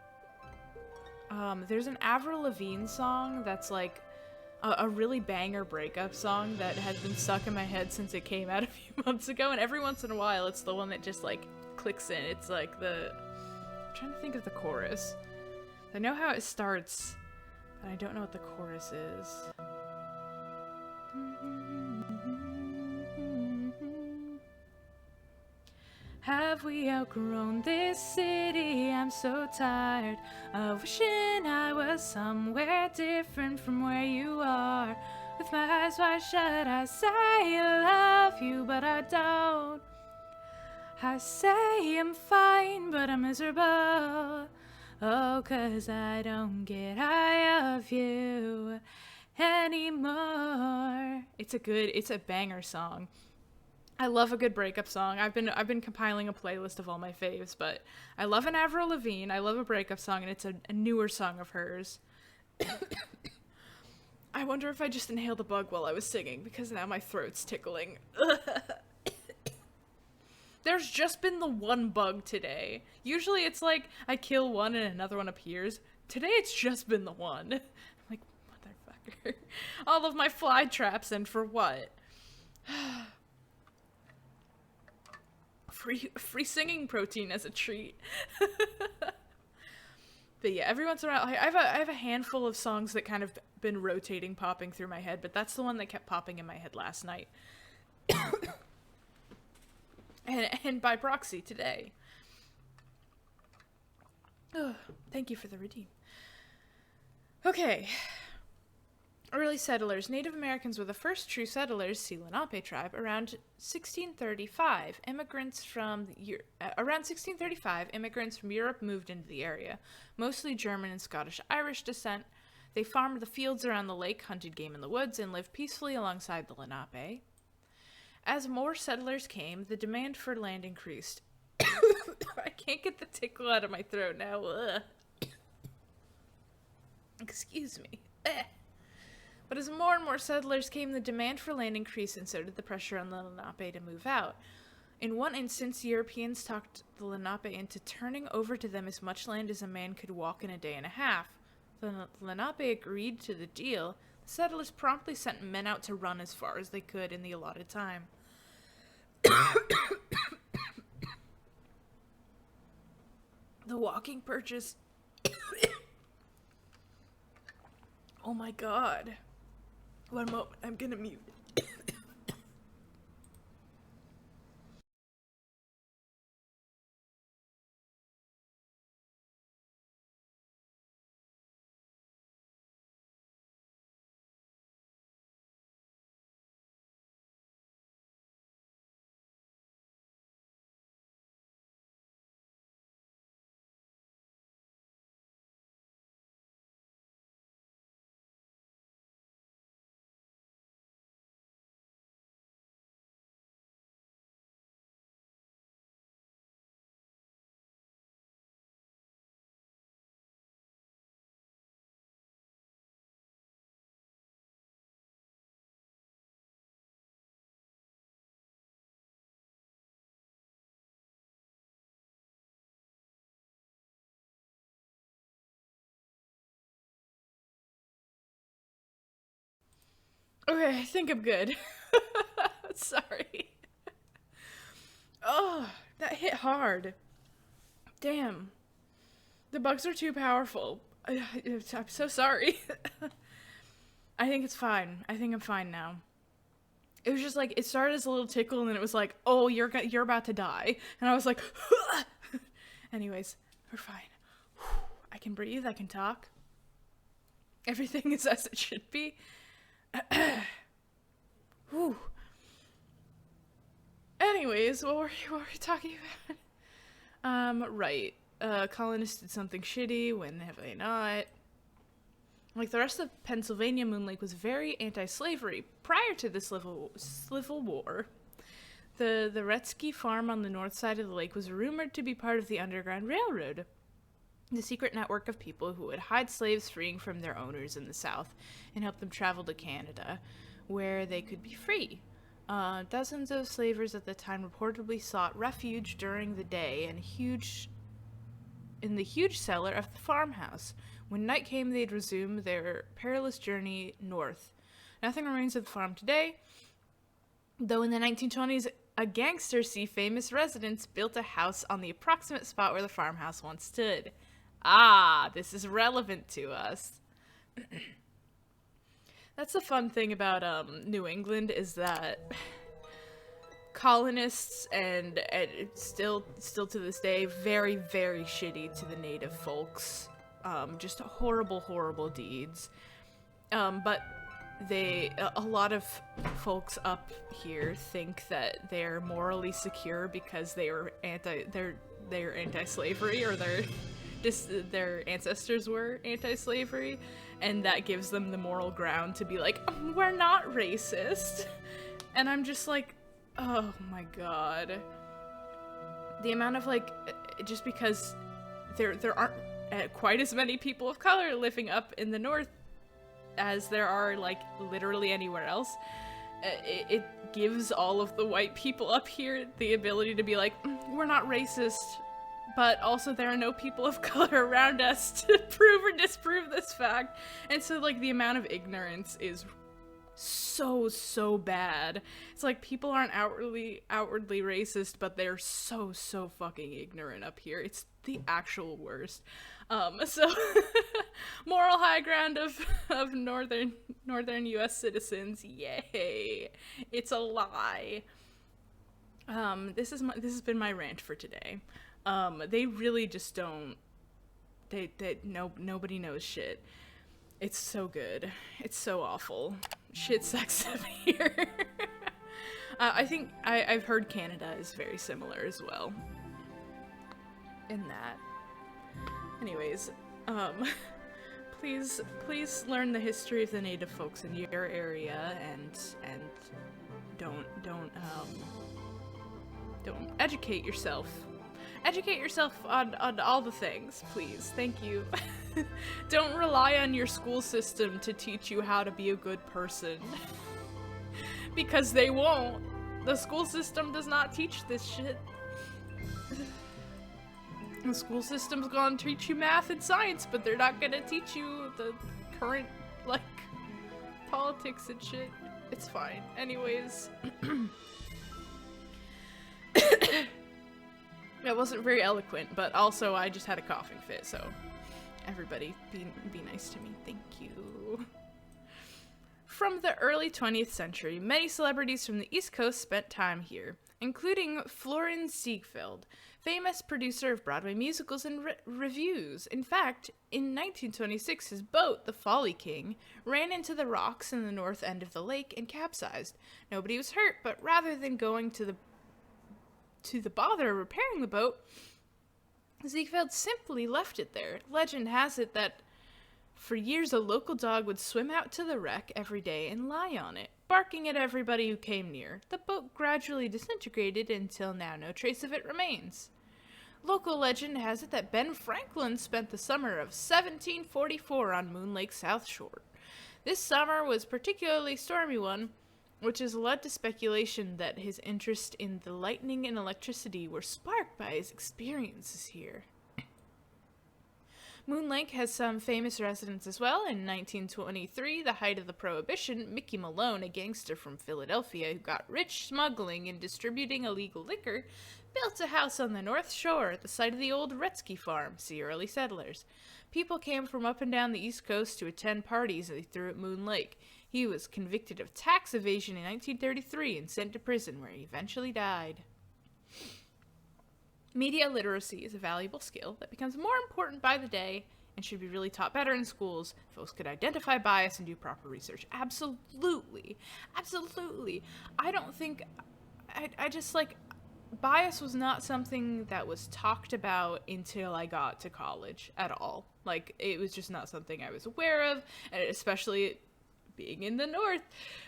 There's an Avril Lavigne song that's like a really banger breakup song that has been stuck in my head since it came out a few months ago, and every once in a while it's the one that just like clicks in. It's like I'm trying to think of the chorus. I know how it starts, but I don't know what the chorus is. Have we outgrown this city? I'm so tired of wishing I was somewhere different from where you are. With my eyes wide shut, I say I love you, but I don't. I say I'm fine, but I'm miserable. Oh, 'cause I don't get high of you anymore. It's a banger song. I love a good breakup song. I've been compiling a playlist of all my faves, but I love an Avril Lavigne, I love a breakup song, and it's a newer song of hers. I wonder if I just inhaled a bug while I was singing, because now my throat's tickling. There's just been the one bug today. Usually it's like I kill one and another one appears. Today it's just been the one. I'm like, motherfucker. All of my fly traps, and for what? Free singing protein as a treat. But yeah, every once in a while, I have a handful of songs that kind of been rotating, popping through my head, but that's the one that kept popping in my head last night. and by proxy today. Ugh, thank you for the redeem. Okay. Early settlers. Native Americans were the first true settlers, see Lenape tribe, around 1635. Around 1635, immigrants from Europe moved into the area, mostly German and Scottish-Irish descent. They farmed the fields around the lake, hunted game in the woods, and lived peacefully alongside the Lenape. As more settlers came, the demand for land increased. I can't get the tickle out of my throat now. Ugh. Excuse me. But as more and more settlers came, the demand for land increased, and so did the pressure on the Lenape to move out. In one instance, Europeans talked the Lenape into turning over to them as much land as a man could walk in a day and a half. The Lenape agreed to the deal. The settlers promptly sent men out to run as far as they could in the allotted time. The walking purchase... Oh my god. One moment, I'm gonna mute. Okay, I think I'm good. Sorry. Oh, that hit hard. Damn. The bugs are too powerful. I'm so sorry. I think it's fine. I think I'm fine now. It was just like, it started as a little tickle and then it was like, oh, you're about to die. And I was like, anyways, we're fine. I can breathe, I can talk. Everything is as it should be. Whew. Anyways, what were we talking about? Right. Colonists did something shitty, when have they not? Like the rest of Pennsylvania, Moon Lake was very anti-slavery prior to this Civil War. The Retsky farm on the north side of the lake was rumored to be part of the Underground Railroad, the secret network of people who would hide slaves freeing from their owners in the South and help them travel to Canada, where they could be free. Dozens of slavers at the time reportedly sought refuge during the day in the huge cellar of the farmhouse. When night came, they'd resume their perilous journey north. Nothing remains of the farm today, though in the 1920s, a gangster famous residents built a house on the approximate spot where the farmhouse once stood. Ah, this is relevant to us. That's the fun thing about New England, is that colonists and still to this day, very, very shitty to the native folks. Just horrible deeds. But a lot of folks up here think that they're morally secure because they're anti-slavery, or their ancestors were anti-slavery, and that gives them the moral ground to be like, we're not racist. And I'm just like, oh my god. The amount of just because there aren't quite as many people of color living up in the north as there are literally anywhere else, it gives all of the white people up here the ability to be like, we're not racist, but also there are no people of color around us to prove or disprove this fact. And so the amount of ignorance is so bad. It's like people aren't outwardly racist, but they're so fucking ignorant up here. It's the actual worst. So moral high ground of northern US citizens, yay. It's a lie. This has been my rant for today. They really just don't, nobody knows shit. It's so good. It's so awful. Shit sucks up here. I think I've heard Canada is very similar as well in that. Anyways, please learn the history of the native folks in your area, and don't educate yourself. Educate yourself on all the things, please. Thank you. Don't rely on your school system to teach you how to be a good person. Because they won't. The school system does not teach this shit. The school system's gonna teach you math and science, but they're not gonna teach you the current, politics and shit. It's fine. Anyways. That wasn't very eloquent, but also I just had a coughing fit, so everybody be nice to me. Thank you. From the early 20th century, many celebrities from the East Coast spent time here, including Florin Ziegfeld, famous producer of Broadway musicals and revues. In fact, in 1926, his boat, the Folly King, ran into the rocks in the north end of the lake and capsized. Nobody was hurt, but rather than going to the bother of repairing the boat, Ziegfeld simply left it there. Legend has it that for years a local dog would swim out to the wreck every day and lie on it, barking at everybody who came near. The boat gradually disintegrated until now no trace of it remains. Local legend has it that Ben Franklin spent the summer of 1744 on Moon Lake's South Shore. This summer was a particularly stormy one, which has led to speculation that his interest in the lightning and electricity were sparked by his experiences here. Moon Lake has some famous residents as well. In 1923, the height of the Prohibition, Mickey Malone, a gangster from Philadelphia who got rich smuggling and distributing illegal liquor, built a house on the North Shore at the site of the old Retzky farm, see early settlers. People came from up and down the East Coast to attend parties they threw at Moon Lake. He was convicted of tax evasion in 1933 and sent to prison, where he eventually died. Media literacy is a valuable skill that becomes more important by the day and should be really taught better in schools. Folks could identify bias and do proper research. Absolutely. Absolutely. I don't think... I just, like... Bias was not something that was talked about until I got to college at all. Like, it was just not something I was aware of, and especially being in the North,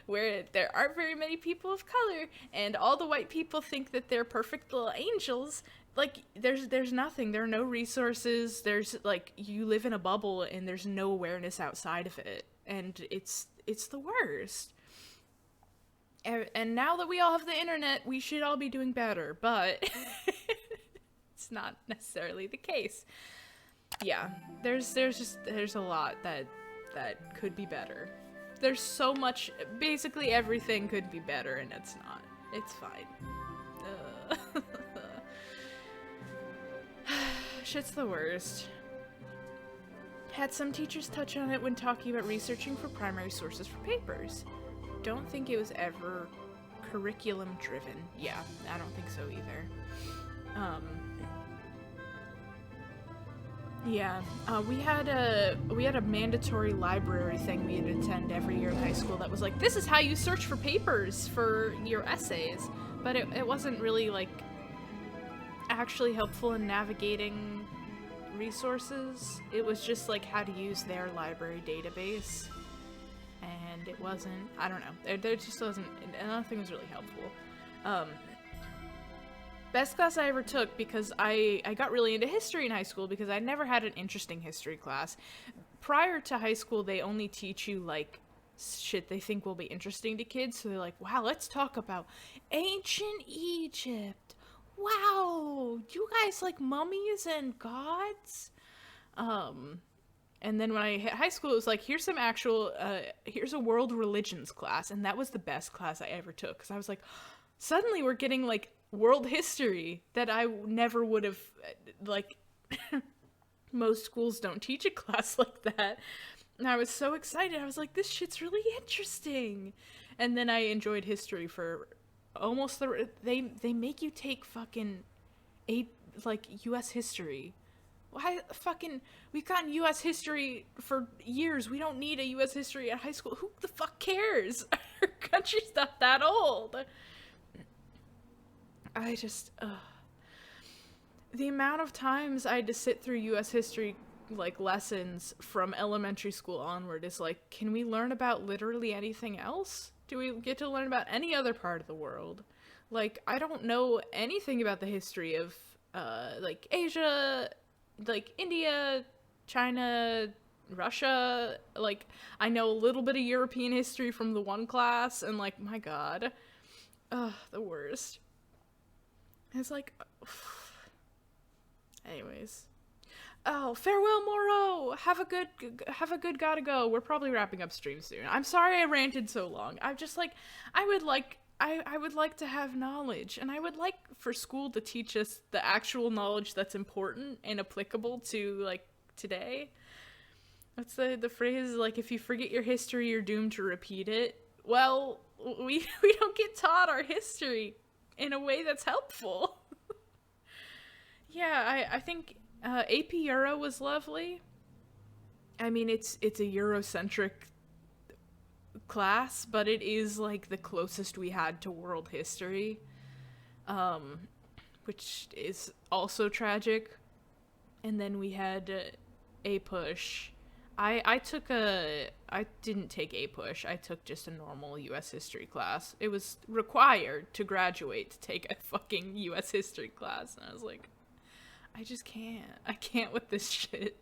where there aren't very many people of color, and all the white people think that they're perfect little angels. Like, there's nothing. There are no resources. There's, like, you live in a bubble, and there's no awareness outside of it. And it's the worst. And now that we all have the internet, we should all be doing better, but it's not necessarily the case. Yeah, there's a lot that could be better. There's so much, basically everything could be better, and it's not. It's fine. Shit's the worst. Had some teachers touch on it when talking about researching for primary sources for papers. Don't think it was ever curriculum driven. Yeah, I don't think so either. We had a mandatory library thing we had to attend every year in high school that was like, this is how you search for papers for your essays. But it wasn't really like actually helpful in navigating resources. It was just like how to use their library database. And it wasn't, I don't know, there just wasn't, nothing was really helpful. Best class I ever took, because I got really into history in high school because I never had an interesting history class. Prior to high school, they only teach you, like, shit they think will be interesting to kids, so they're like, wow, let's talk about ancient Egypt. Wow, do you guys like mummies and gods? And then when I hit high school, it was like, here's some actual, here's a world religions class. And that was the best class I ever took. Because I was like, suddenly we're getting, like, world history that I never would have, like, most schools don't teach a class like that. And I was so excited. I was like, this shit's really interesting. And then I enjoyed history for almost they make you take fucking U.S. history. Why fucking, we've gotten U.S. history for years. We don't need a U.S. history at high school. Who the fuck cares? Our country's not that old. I just, the amount of times I had to sit through U.S. history, like, lessons from elementary school onward is like, can we learn about literally anything else? Do we get to learn about any other part of the world? Like, I don't know anything about the history of, like, Asia, like, India, China, Russia. Like, I know a little bit of European history from the one class, and, like, my god. Ugh, the worst. It's like, anyways. Oh, farewell, Moro! Have a good gotta go. We're probably wrapping up stream soon. I'm sorry I ranted so long. I'm just like, I would like to have knowledge, and I would like for school to teach us the actual knowledge that's important and applicable to, like, today. That's the phrase, like, if you forget your history, you're doomed to repeat it. Well, we don't get taught our history in a way that's helpful. Yeah, I think AP Euro was lovely. I mean, it's a Eurocentric class, but it is, like, the closest we had to world history, which is also tragic. And then we had APUSH. I didn't take APUSH. I took just a normal U.S. history class. It was required to graduate to take a fucking U.S. history class, and I was like, I just can't. I can't with this shit.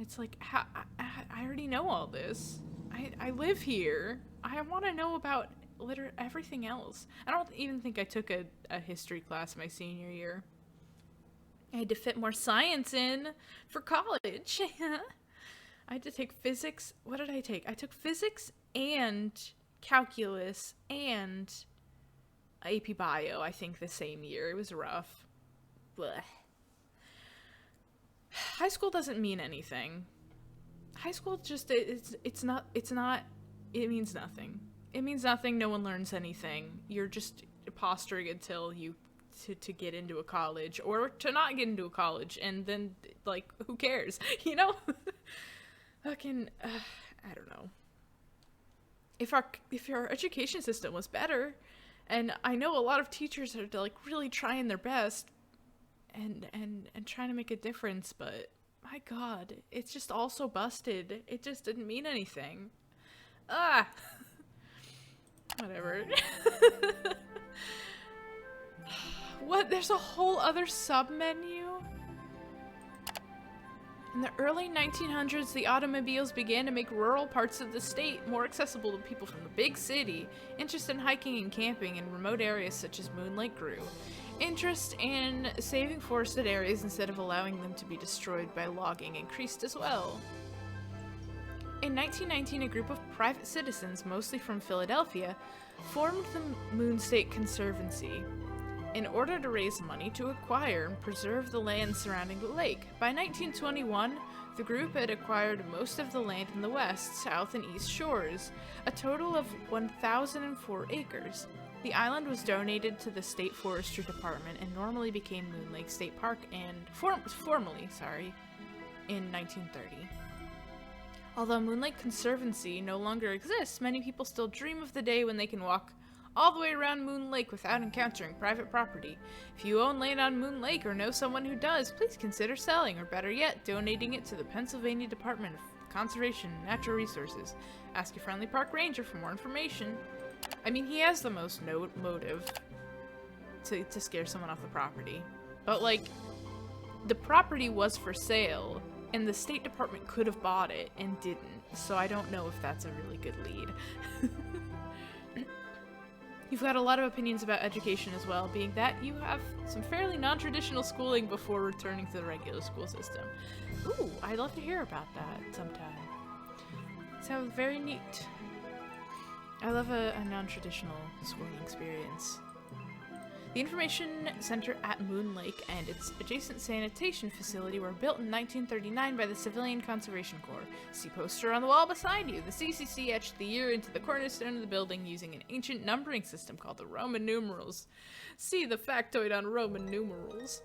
It's like, I already know all this. I live here. I want to know about everything else. I don't even think I took a history class my senior year. I had to fit more science in for college. I had to take physics. What did I take? I took physics and calculus and AP Bio, I think, the same year. It was rough. Blech. High school doesn't mean anything. High school just, it means nothing. It means nothing, no one learns anything. You're just posturing until you, to get into a college, or to not get into a college, and then, like, who cares, you know? Fucking, I don't know. If our education system was better, and I know a lot of teachers are, like, really trying their best, and trying to make a difference, but my god, it's just all so busted. It just didn't mean anything. Ah! Whatever. What? There's a whole other sub-menu? In the early 1900s, the automobiles began to make rural parts of the state more accessible to people from the big city. Interest in hiking and camping in remote areas such as Moon Lake grew. Interest in saving forested areas instead of allowing them to be destroyed by logging increased as well. In 1919, a group of private citizens, mostly from Philadelphia, formed the Moon State Conservancy in order to raise money to acquire and preserve the land surrounding the lake. By 1921, the group had acquired most of the land in the west, south, and east shores, a total of 1,004 acres. The island was donated to the State Forestry Department and normally became Moon Lake State Park and formally, in 1930. Although Moon Lake Conservancy no longer exists, many people still dream of the day when they can walk all the way around Moon Lake without encountering private property. If you own land on Moon Lake or know someone who does, please consider selling, or better yet, donating it to the Pennsylvania Department of Conservation and Natural Resources. Ask your friendly park ranger for more information. I mean, he has the most motive to scare someone off the property. But, like, the property was for sale, and the State Department could have bought it and didn't, so I don't know if that's a really good lead. You've got a lot of opinions about education as well, being that you have some fairly non-traditional schooling before returning to the regular school system. Ooh, I'd love to hear about that sometime. Sounds very neat. I love a non-traditional schooling experience. The Information Center at Moon Lake and its adjacent sanitation facility were built in 1939 by the Civilian Conservation Corps. See poster on the wall beside you. The CCC etched the year into the cornerstone of the building using an ancient numbering system called the Roman numerals. See the factoid on Roman numerals.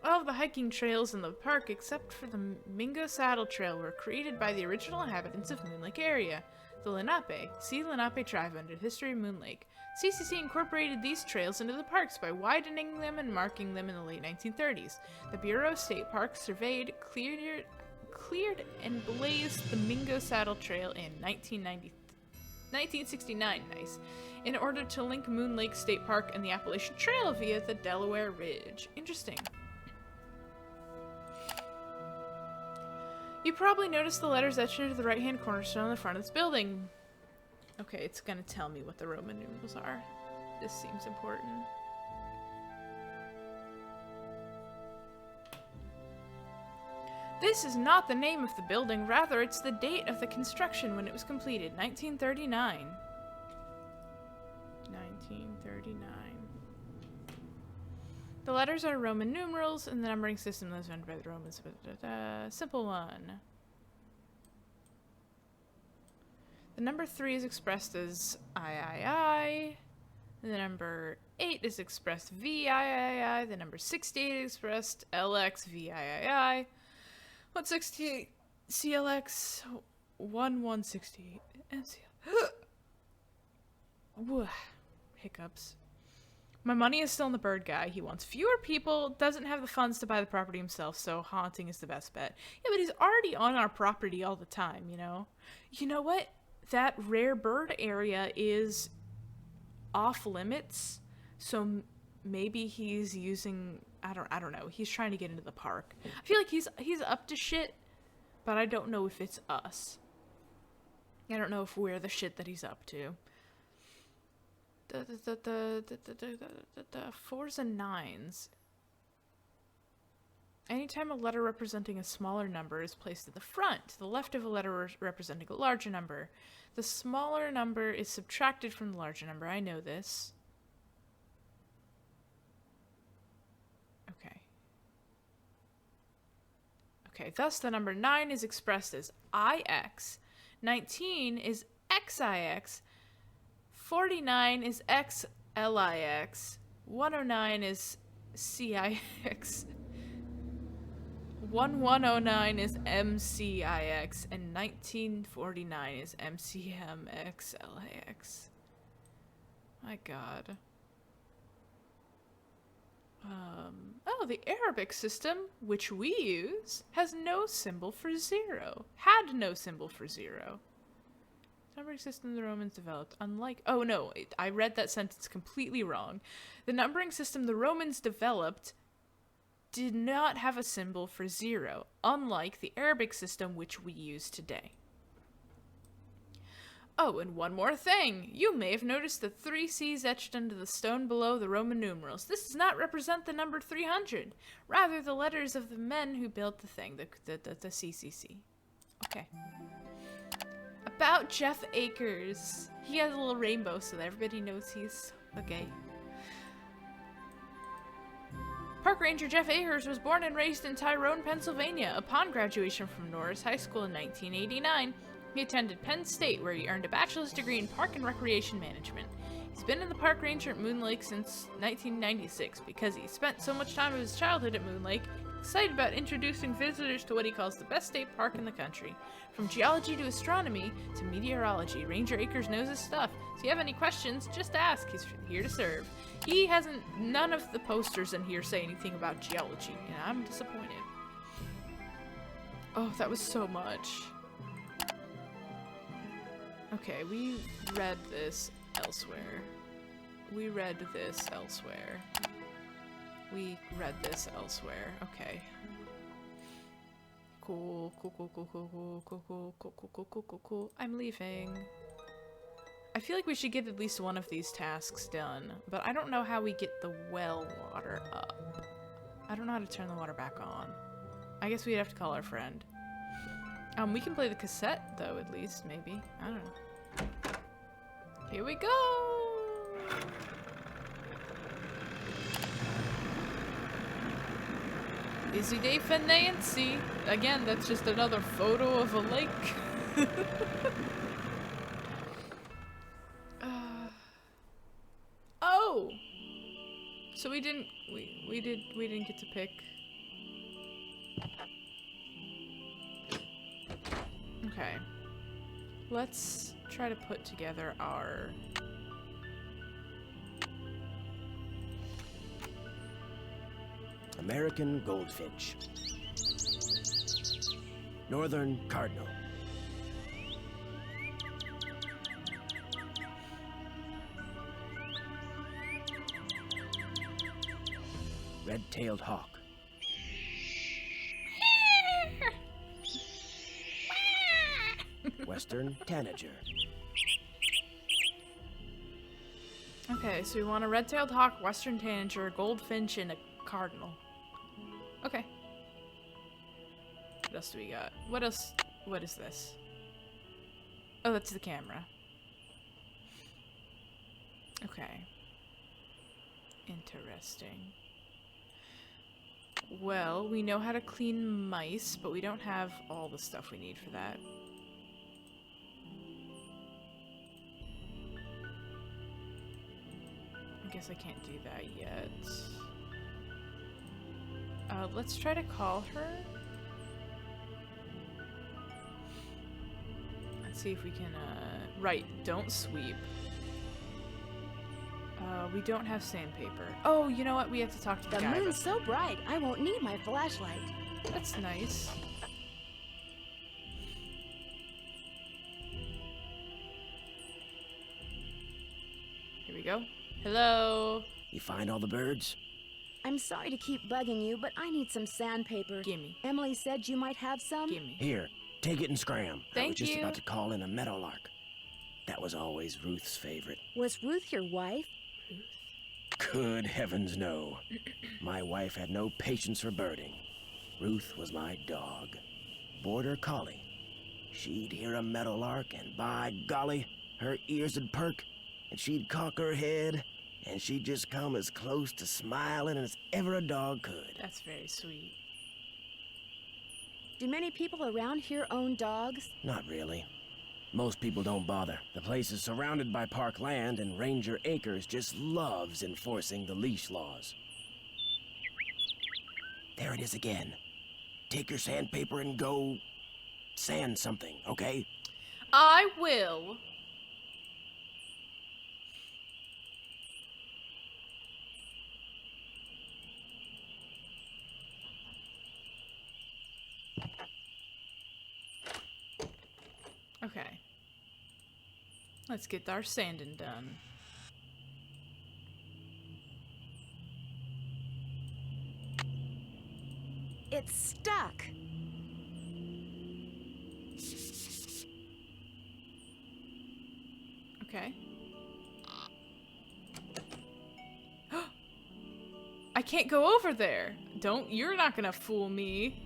All of the hiking trails in the park, except for the Mingo Saddle Trail, were created by the original inhabitants of Moon Lake area. The Lenape. See Lenape Tribe under History of Moon Lake. CCC incorporated these trails into the parks by widening them and marking them in the late 1930s. The Bureau of State Parks surveyed, cleared and blazed the Mingo Saddle Trail in 1969, nice, in order to link Moon Lake State Park and the Appalachian Trail via the Delaware Ridge. Interesting. You probably noticed the letters etched into the right-hand cornerstone on the front of this building. Okay, it's gonna tell me what the Roman numerals are. This seems important. This is not the name of the building, rather it's the date of the construction when it was completed, 1939. 1939. The letters are Roman numerals, and the numbering system was invented by the Romans. Simple one. The number 3 is expressed as III. The number 8 is expressed VIII. The number 68 is expressed LX VIII. 168 CLX 1168 MCL. Hiccups. My money is still in the bird guy. He wants fewer people, doesn't have the funds to buy the property himself, so haunting is the best bet. Yeah, but he's already on our property all the time, you know? You know what? That rare bird area is off limits, so maybe he's using, I don't know, he's trying to get into the park. I feel like he's up to shit, but I don't know if it's us. I don't know if we're the shit that he's up to. The 4s and 9s. Anytime a letter representing a smaller number is placed at the front, to the left of a letter representing a larger number, the smaller number is subtracted from the larger number. I know this. Okay. Okay, thus the number 9 is expressed as IX, 19 is XIX, 49 is XLIX, 109 is CIX, 1109 is MCIX, and 1949 is MCMXLIX. My god. Oh, the Arabic system, which we use, has no symbol for 0. Had no symbol for 0. Numbering system the Romans developed, unlike... Oh, no, I read that sentence completely wrong. The numbering system the Romans developed did not have a symbol for 0, unlike the Arabic system which we use today. Oh, and one more thing. You may have noticed the 3 C's etched into the stone below the Roman numerals. This does not represent the number 300. Rather, the letters of the men who built the thing, the CCC. Okay. About Jeff Akers. He has a little rainbow so that everybody knows he's okay. Park Ranger Jeff Akers was born and raised in Tyrone, Pennsylvania. Upon graduation from Norris High School in 1989, he attended Penn State, where he earned a bachelor's degree in Park and Recreation Management. He's been in the park ranger at Moon Lake since 1996 because he spent so much time of his childhood at Moon Lake, excited about introducing visitors to what he calls the best state park in the country. From geology to astronomy to meteorology, Ranger Akers knows his stuff. So if you have any questions, just ask. He's here to serve. He hasn't, none of the posters in here say anything about geology, and I'm disappointed. Oh, that was so much. Okay, we read this elsewhere. We read this elsewhere. We read this elsewhere. Okay. Cool. I'm leaving. I feel like we should get at least one of these tasks done, but I don't know how we get the well water up. I don't know how to turn the water back on. I guess we'd have to call our friend. We can play the cassette, though, at least, maybe. I don't know. Here we go! Busy day for Nancy. Again, that's just another photo of a lake. Oh! So we didn't get to pick. Okay. Let's try to put together our American goldfinch. Northern cardinal. Red-tailed hawk. Western tanager. Okay, so we want a red-tailed hawk, western tanager, goldfinch, and a cardinal. Okay. What else do we got? What else? What is this? Oh, that's the camera. Okay. Interesting. Well, we know how to clean mice, but we don't have all the stuff we need for that. I guess I can't do that yet. Let's try to call her. Let's see if we can, right, don't sweep. We don't have sandpaper. Oh, you know what? We have to talk to the guy. The moon's so bright, I won't need my flashlight. That's nice. Here we go. Hello. You find all the birds? I'm sorry to keep bugging you, but I need some sandpaper. Gimme. Emily said you might have some. Gimme. Here, take it and scram. I Thank was just you. about to call in a meadowlark. That was always Ruth's favorite. Was Ruth your wife? Good heavens, no. My wife had no patience for birding. Ruth was my dog. Border collie. She'd hear a meadowlark, and by golly, her ears would perk, and she'd cock her head, and she'd just come as close to smiling as ever a dog could. That's very sweet. Do many people around here own dogs? Not really. Most people don't bother. The place is surrounded by park land, and Ranger Acres just loves enforcing the leash laws. There it is again. Take your sandpaper and go sand something, okay? I will. Okay. Let's get our sanding done. It's stuck. Okay. I can't go over there. You're not gonna fool me.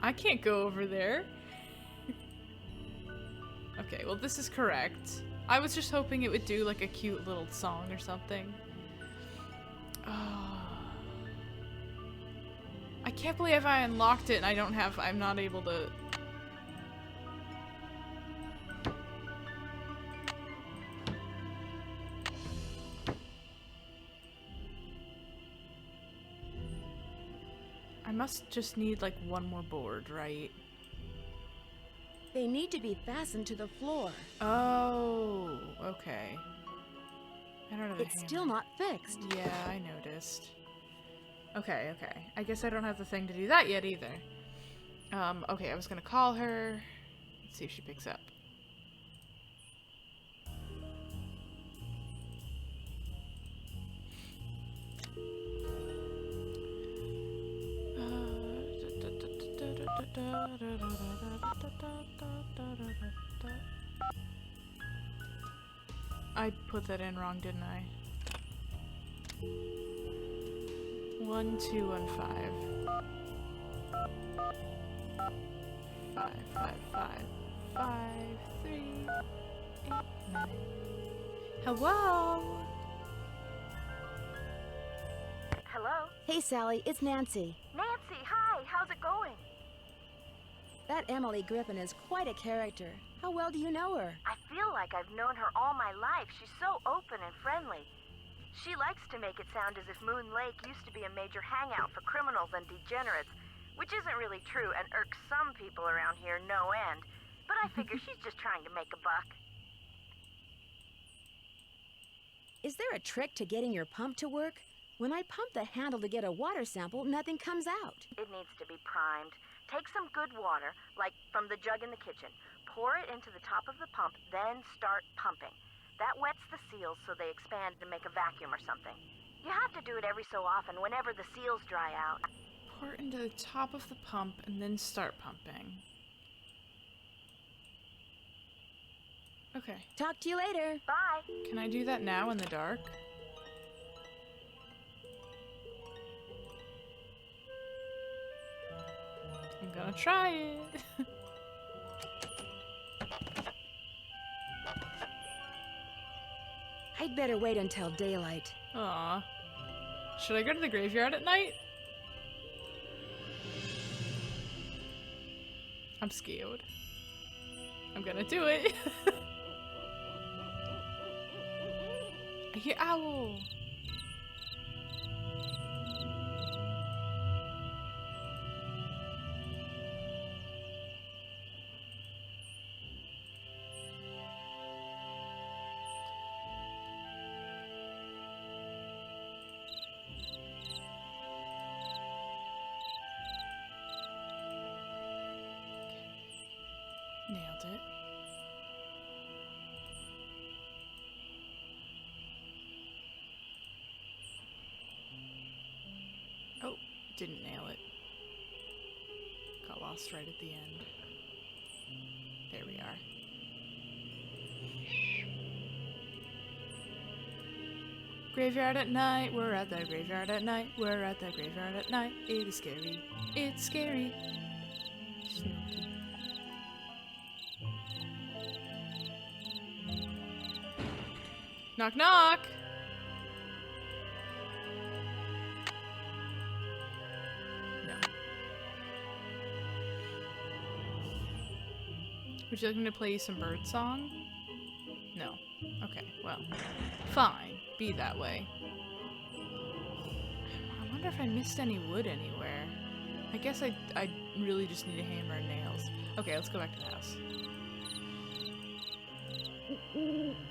I can't go over there. Okay, well this is correct. I was just hoping it would do like a cute little song or something. Oh. I can't believe I unlocked it and I'm not able to... I must just need like one more board, right? They need to be fastened to the floor. Oh, okay. I don't know. It's still not fixed. Yeah, I noticed. Okay, okay. I guess I don't have the thing to do that yet either. Okay, I was gonna call her. Let's see if she picks up. I put that in wrong, didn't I? 1215. 5555389. Hello. Hello? Hey, Sally, it's Nancy. Nancy, hi. How's it going? That Emily Griffin is quite a character. How well do you know her? I feel like I've known her all my life. She's so open and friendly. She likes to make it sound as if Moon Lake used to be a major hangout for criminals and degenerates, which isn't really true and irks some people around here no end. But I figure she's just trying to make a buck. Is there a trick to getting your pump to work? When I pump the handle to get a water sample, nothing comes out. It needs to be primed. Take some good water, like from the jug in the kitchen. Pour it into the top of the pump, then start pumping. That wets the seals so they expand and make a vacuum or something. You have to do it every so often whenever the seals dry out. Pour it into the top of the pump and then start pumping. Okay. Talk to you later. Bye. Can I do that now in the dark? I'm gonna try it. I'd better wait until daylight. Aw. Should I go to the graveyard at night? I'm scared. I'm gonna do it. I hear owl. Nailed it. Oh, didn't nail it. Got lost right at the end. There we are. Graveyard at night, we're at the graveyard at night, we're at the graveyard at night. It is scary, it's scary. Snooky. Knock knock! No. Would you like me to play you some bird song? No. Okay, well, fine. Be that way. I wonder if I missed any wood anywhere. I guess I really just need a hammer and nails. Okay, let's go back to the house.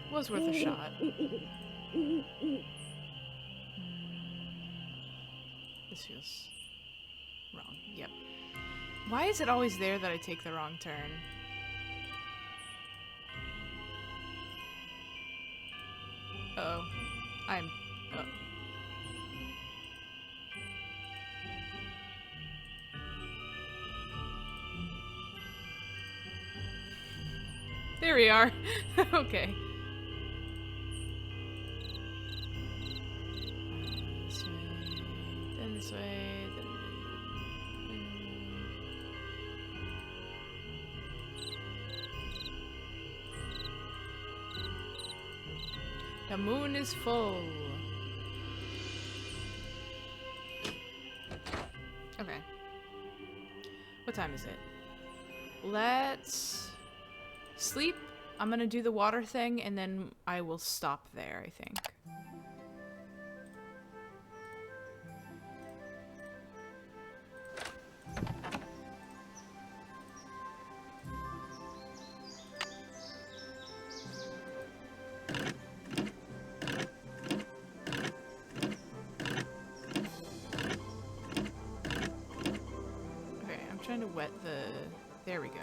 Was worth a shot. This feels wrong. Yep. Why is it always there that I take the wrong turn? Uh-oh. Oh. There we are. Okay. This way, then. The moon is full. Okay. What time is it? Let's sleep. I'm gonna do the water thing and then I will stop there, I think. Okay, I'm trying to wet the... There we go.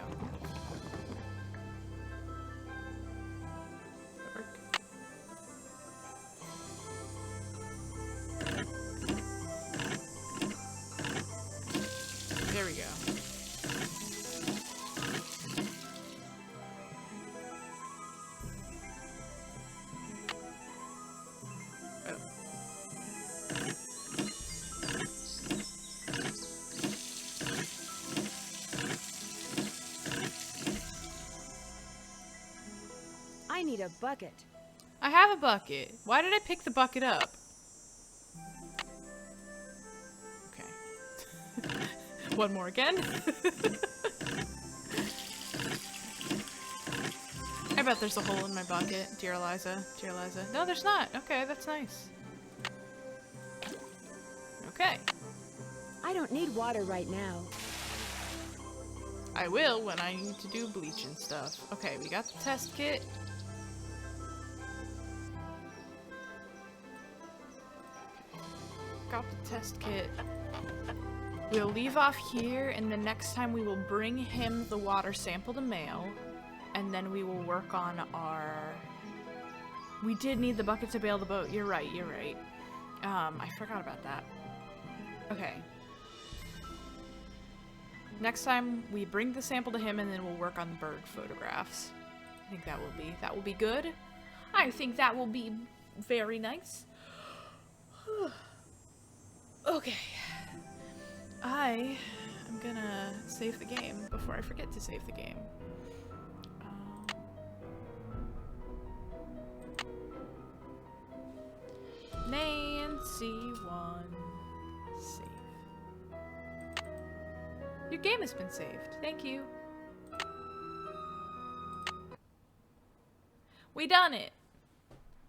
There we go. Oh. I need a bucket. I have a bucket. Why did I pick the bucket up? Okay. One more again. I bet there's a hole in my bucket, dear Eliza. Dear Eliza. No, there's not. Okay, that's nice. Okay. I don't need water right now. I will when I need to do bleach and stuff. Okay, we got the test kit. Got the test kit. We'll leave off here, and the next time we will bring him the water sample to mail, and then we will work on our... We did need the bucket to bail the boat. You're right, you're right. I forgot about that. Okay. Next time, we bring the sample to him, and then we'll work on the bird photographs. I think that will be good. I think that will be very nice. Okay. I am gonna save the game before I forget to save the game. Nancy 1. Save. Your game has been saved. Thank you. We done it.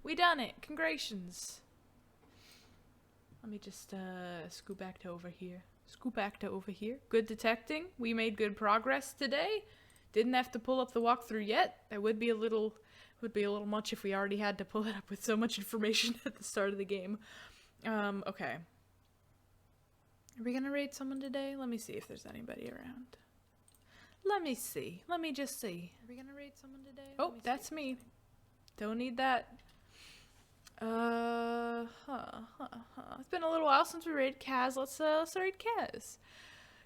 We done it. Congratulations. Let me just scoot back to over here. Scoot back to over here. Good detecting. We made good progress today. Didn't have to pull up the walkthrough yet. That would be a little much if we already had to pull it up with so much information at the start of the game. Okay. Are we gonna raid someone today? Let me see if there's anybody around. Let me see. Let me just see. Are we gonna raid someone today? Oh, that's me. Don't need that. It's been a little while since we raided Kaz. Let's raid Kaz.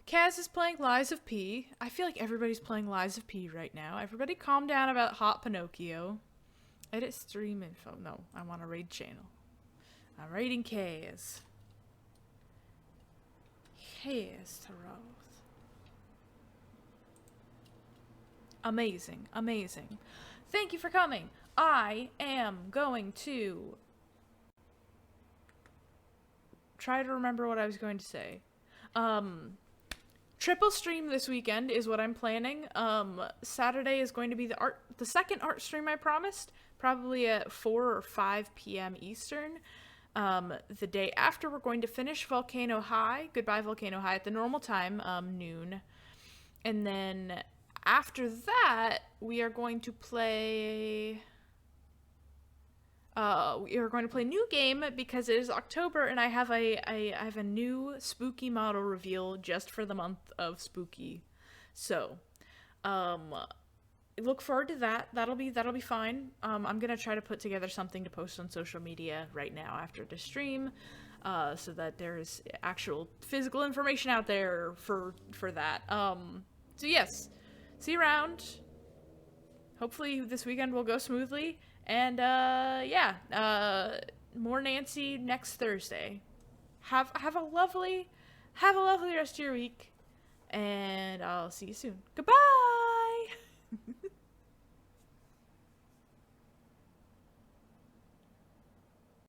Kaz is playing Lies of P. I feel like everybody's playing Lies of P right now. Everybody calm down about Hot Pinocchio. Edit stream info. No, I want a raid channel. I'm reading K's. K's Taroth. Amazing, amazing. Thank you for coming. I am going to try to remember what I was going to say. Triple stream this weekend is what I'm planning. Saturday is going to be the second art stream I promised, probably at 4 or 5 p.m. Eastern. The day after, we're going to finish Volcano High, Goodbye Volcano High, at the normal time, noon. And then after that, we are going to play... we are going to play a new game because it is October and I have a new spooky model reveal just for the month of spooky. So, look forward to that. That'll be fine. I'm gonna try to put together something to post on social media right now after the stream, so that there's actual physical information out there for that. So yes, see you around. Hopefully this weekend will go smoothly. And, yeah, more Nancy next Thursday. Have a lovely rest of your week, and I'll see you soon. Goodbye!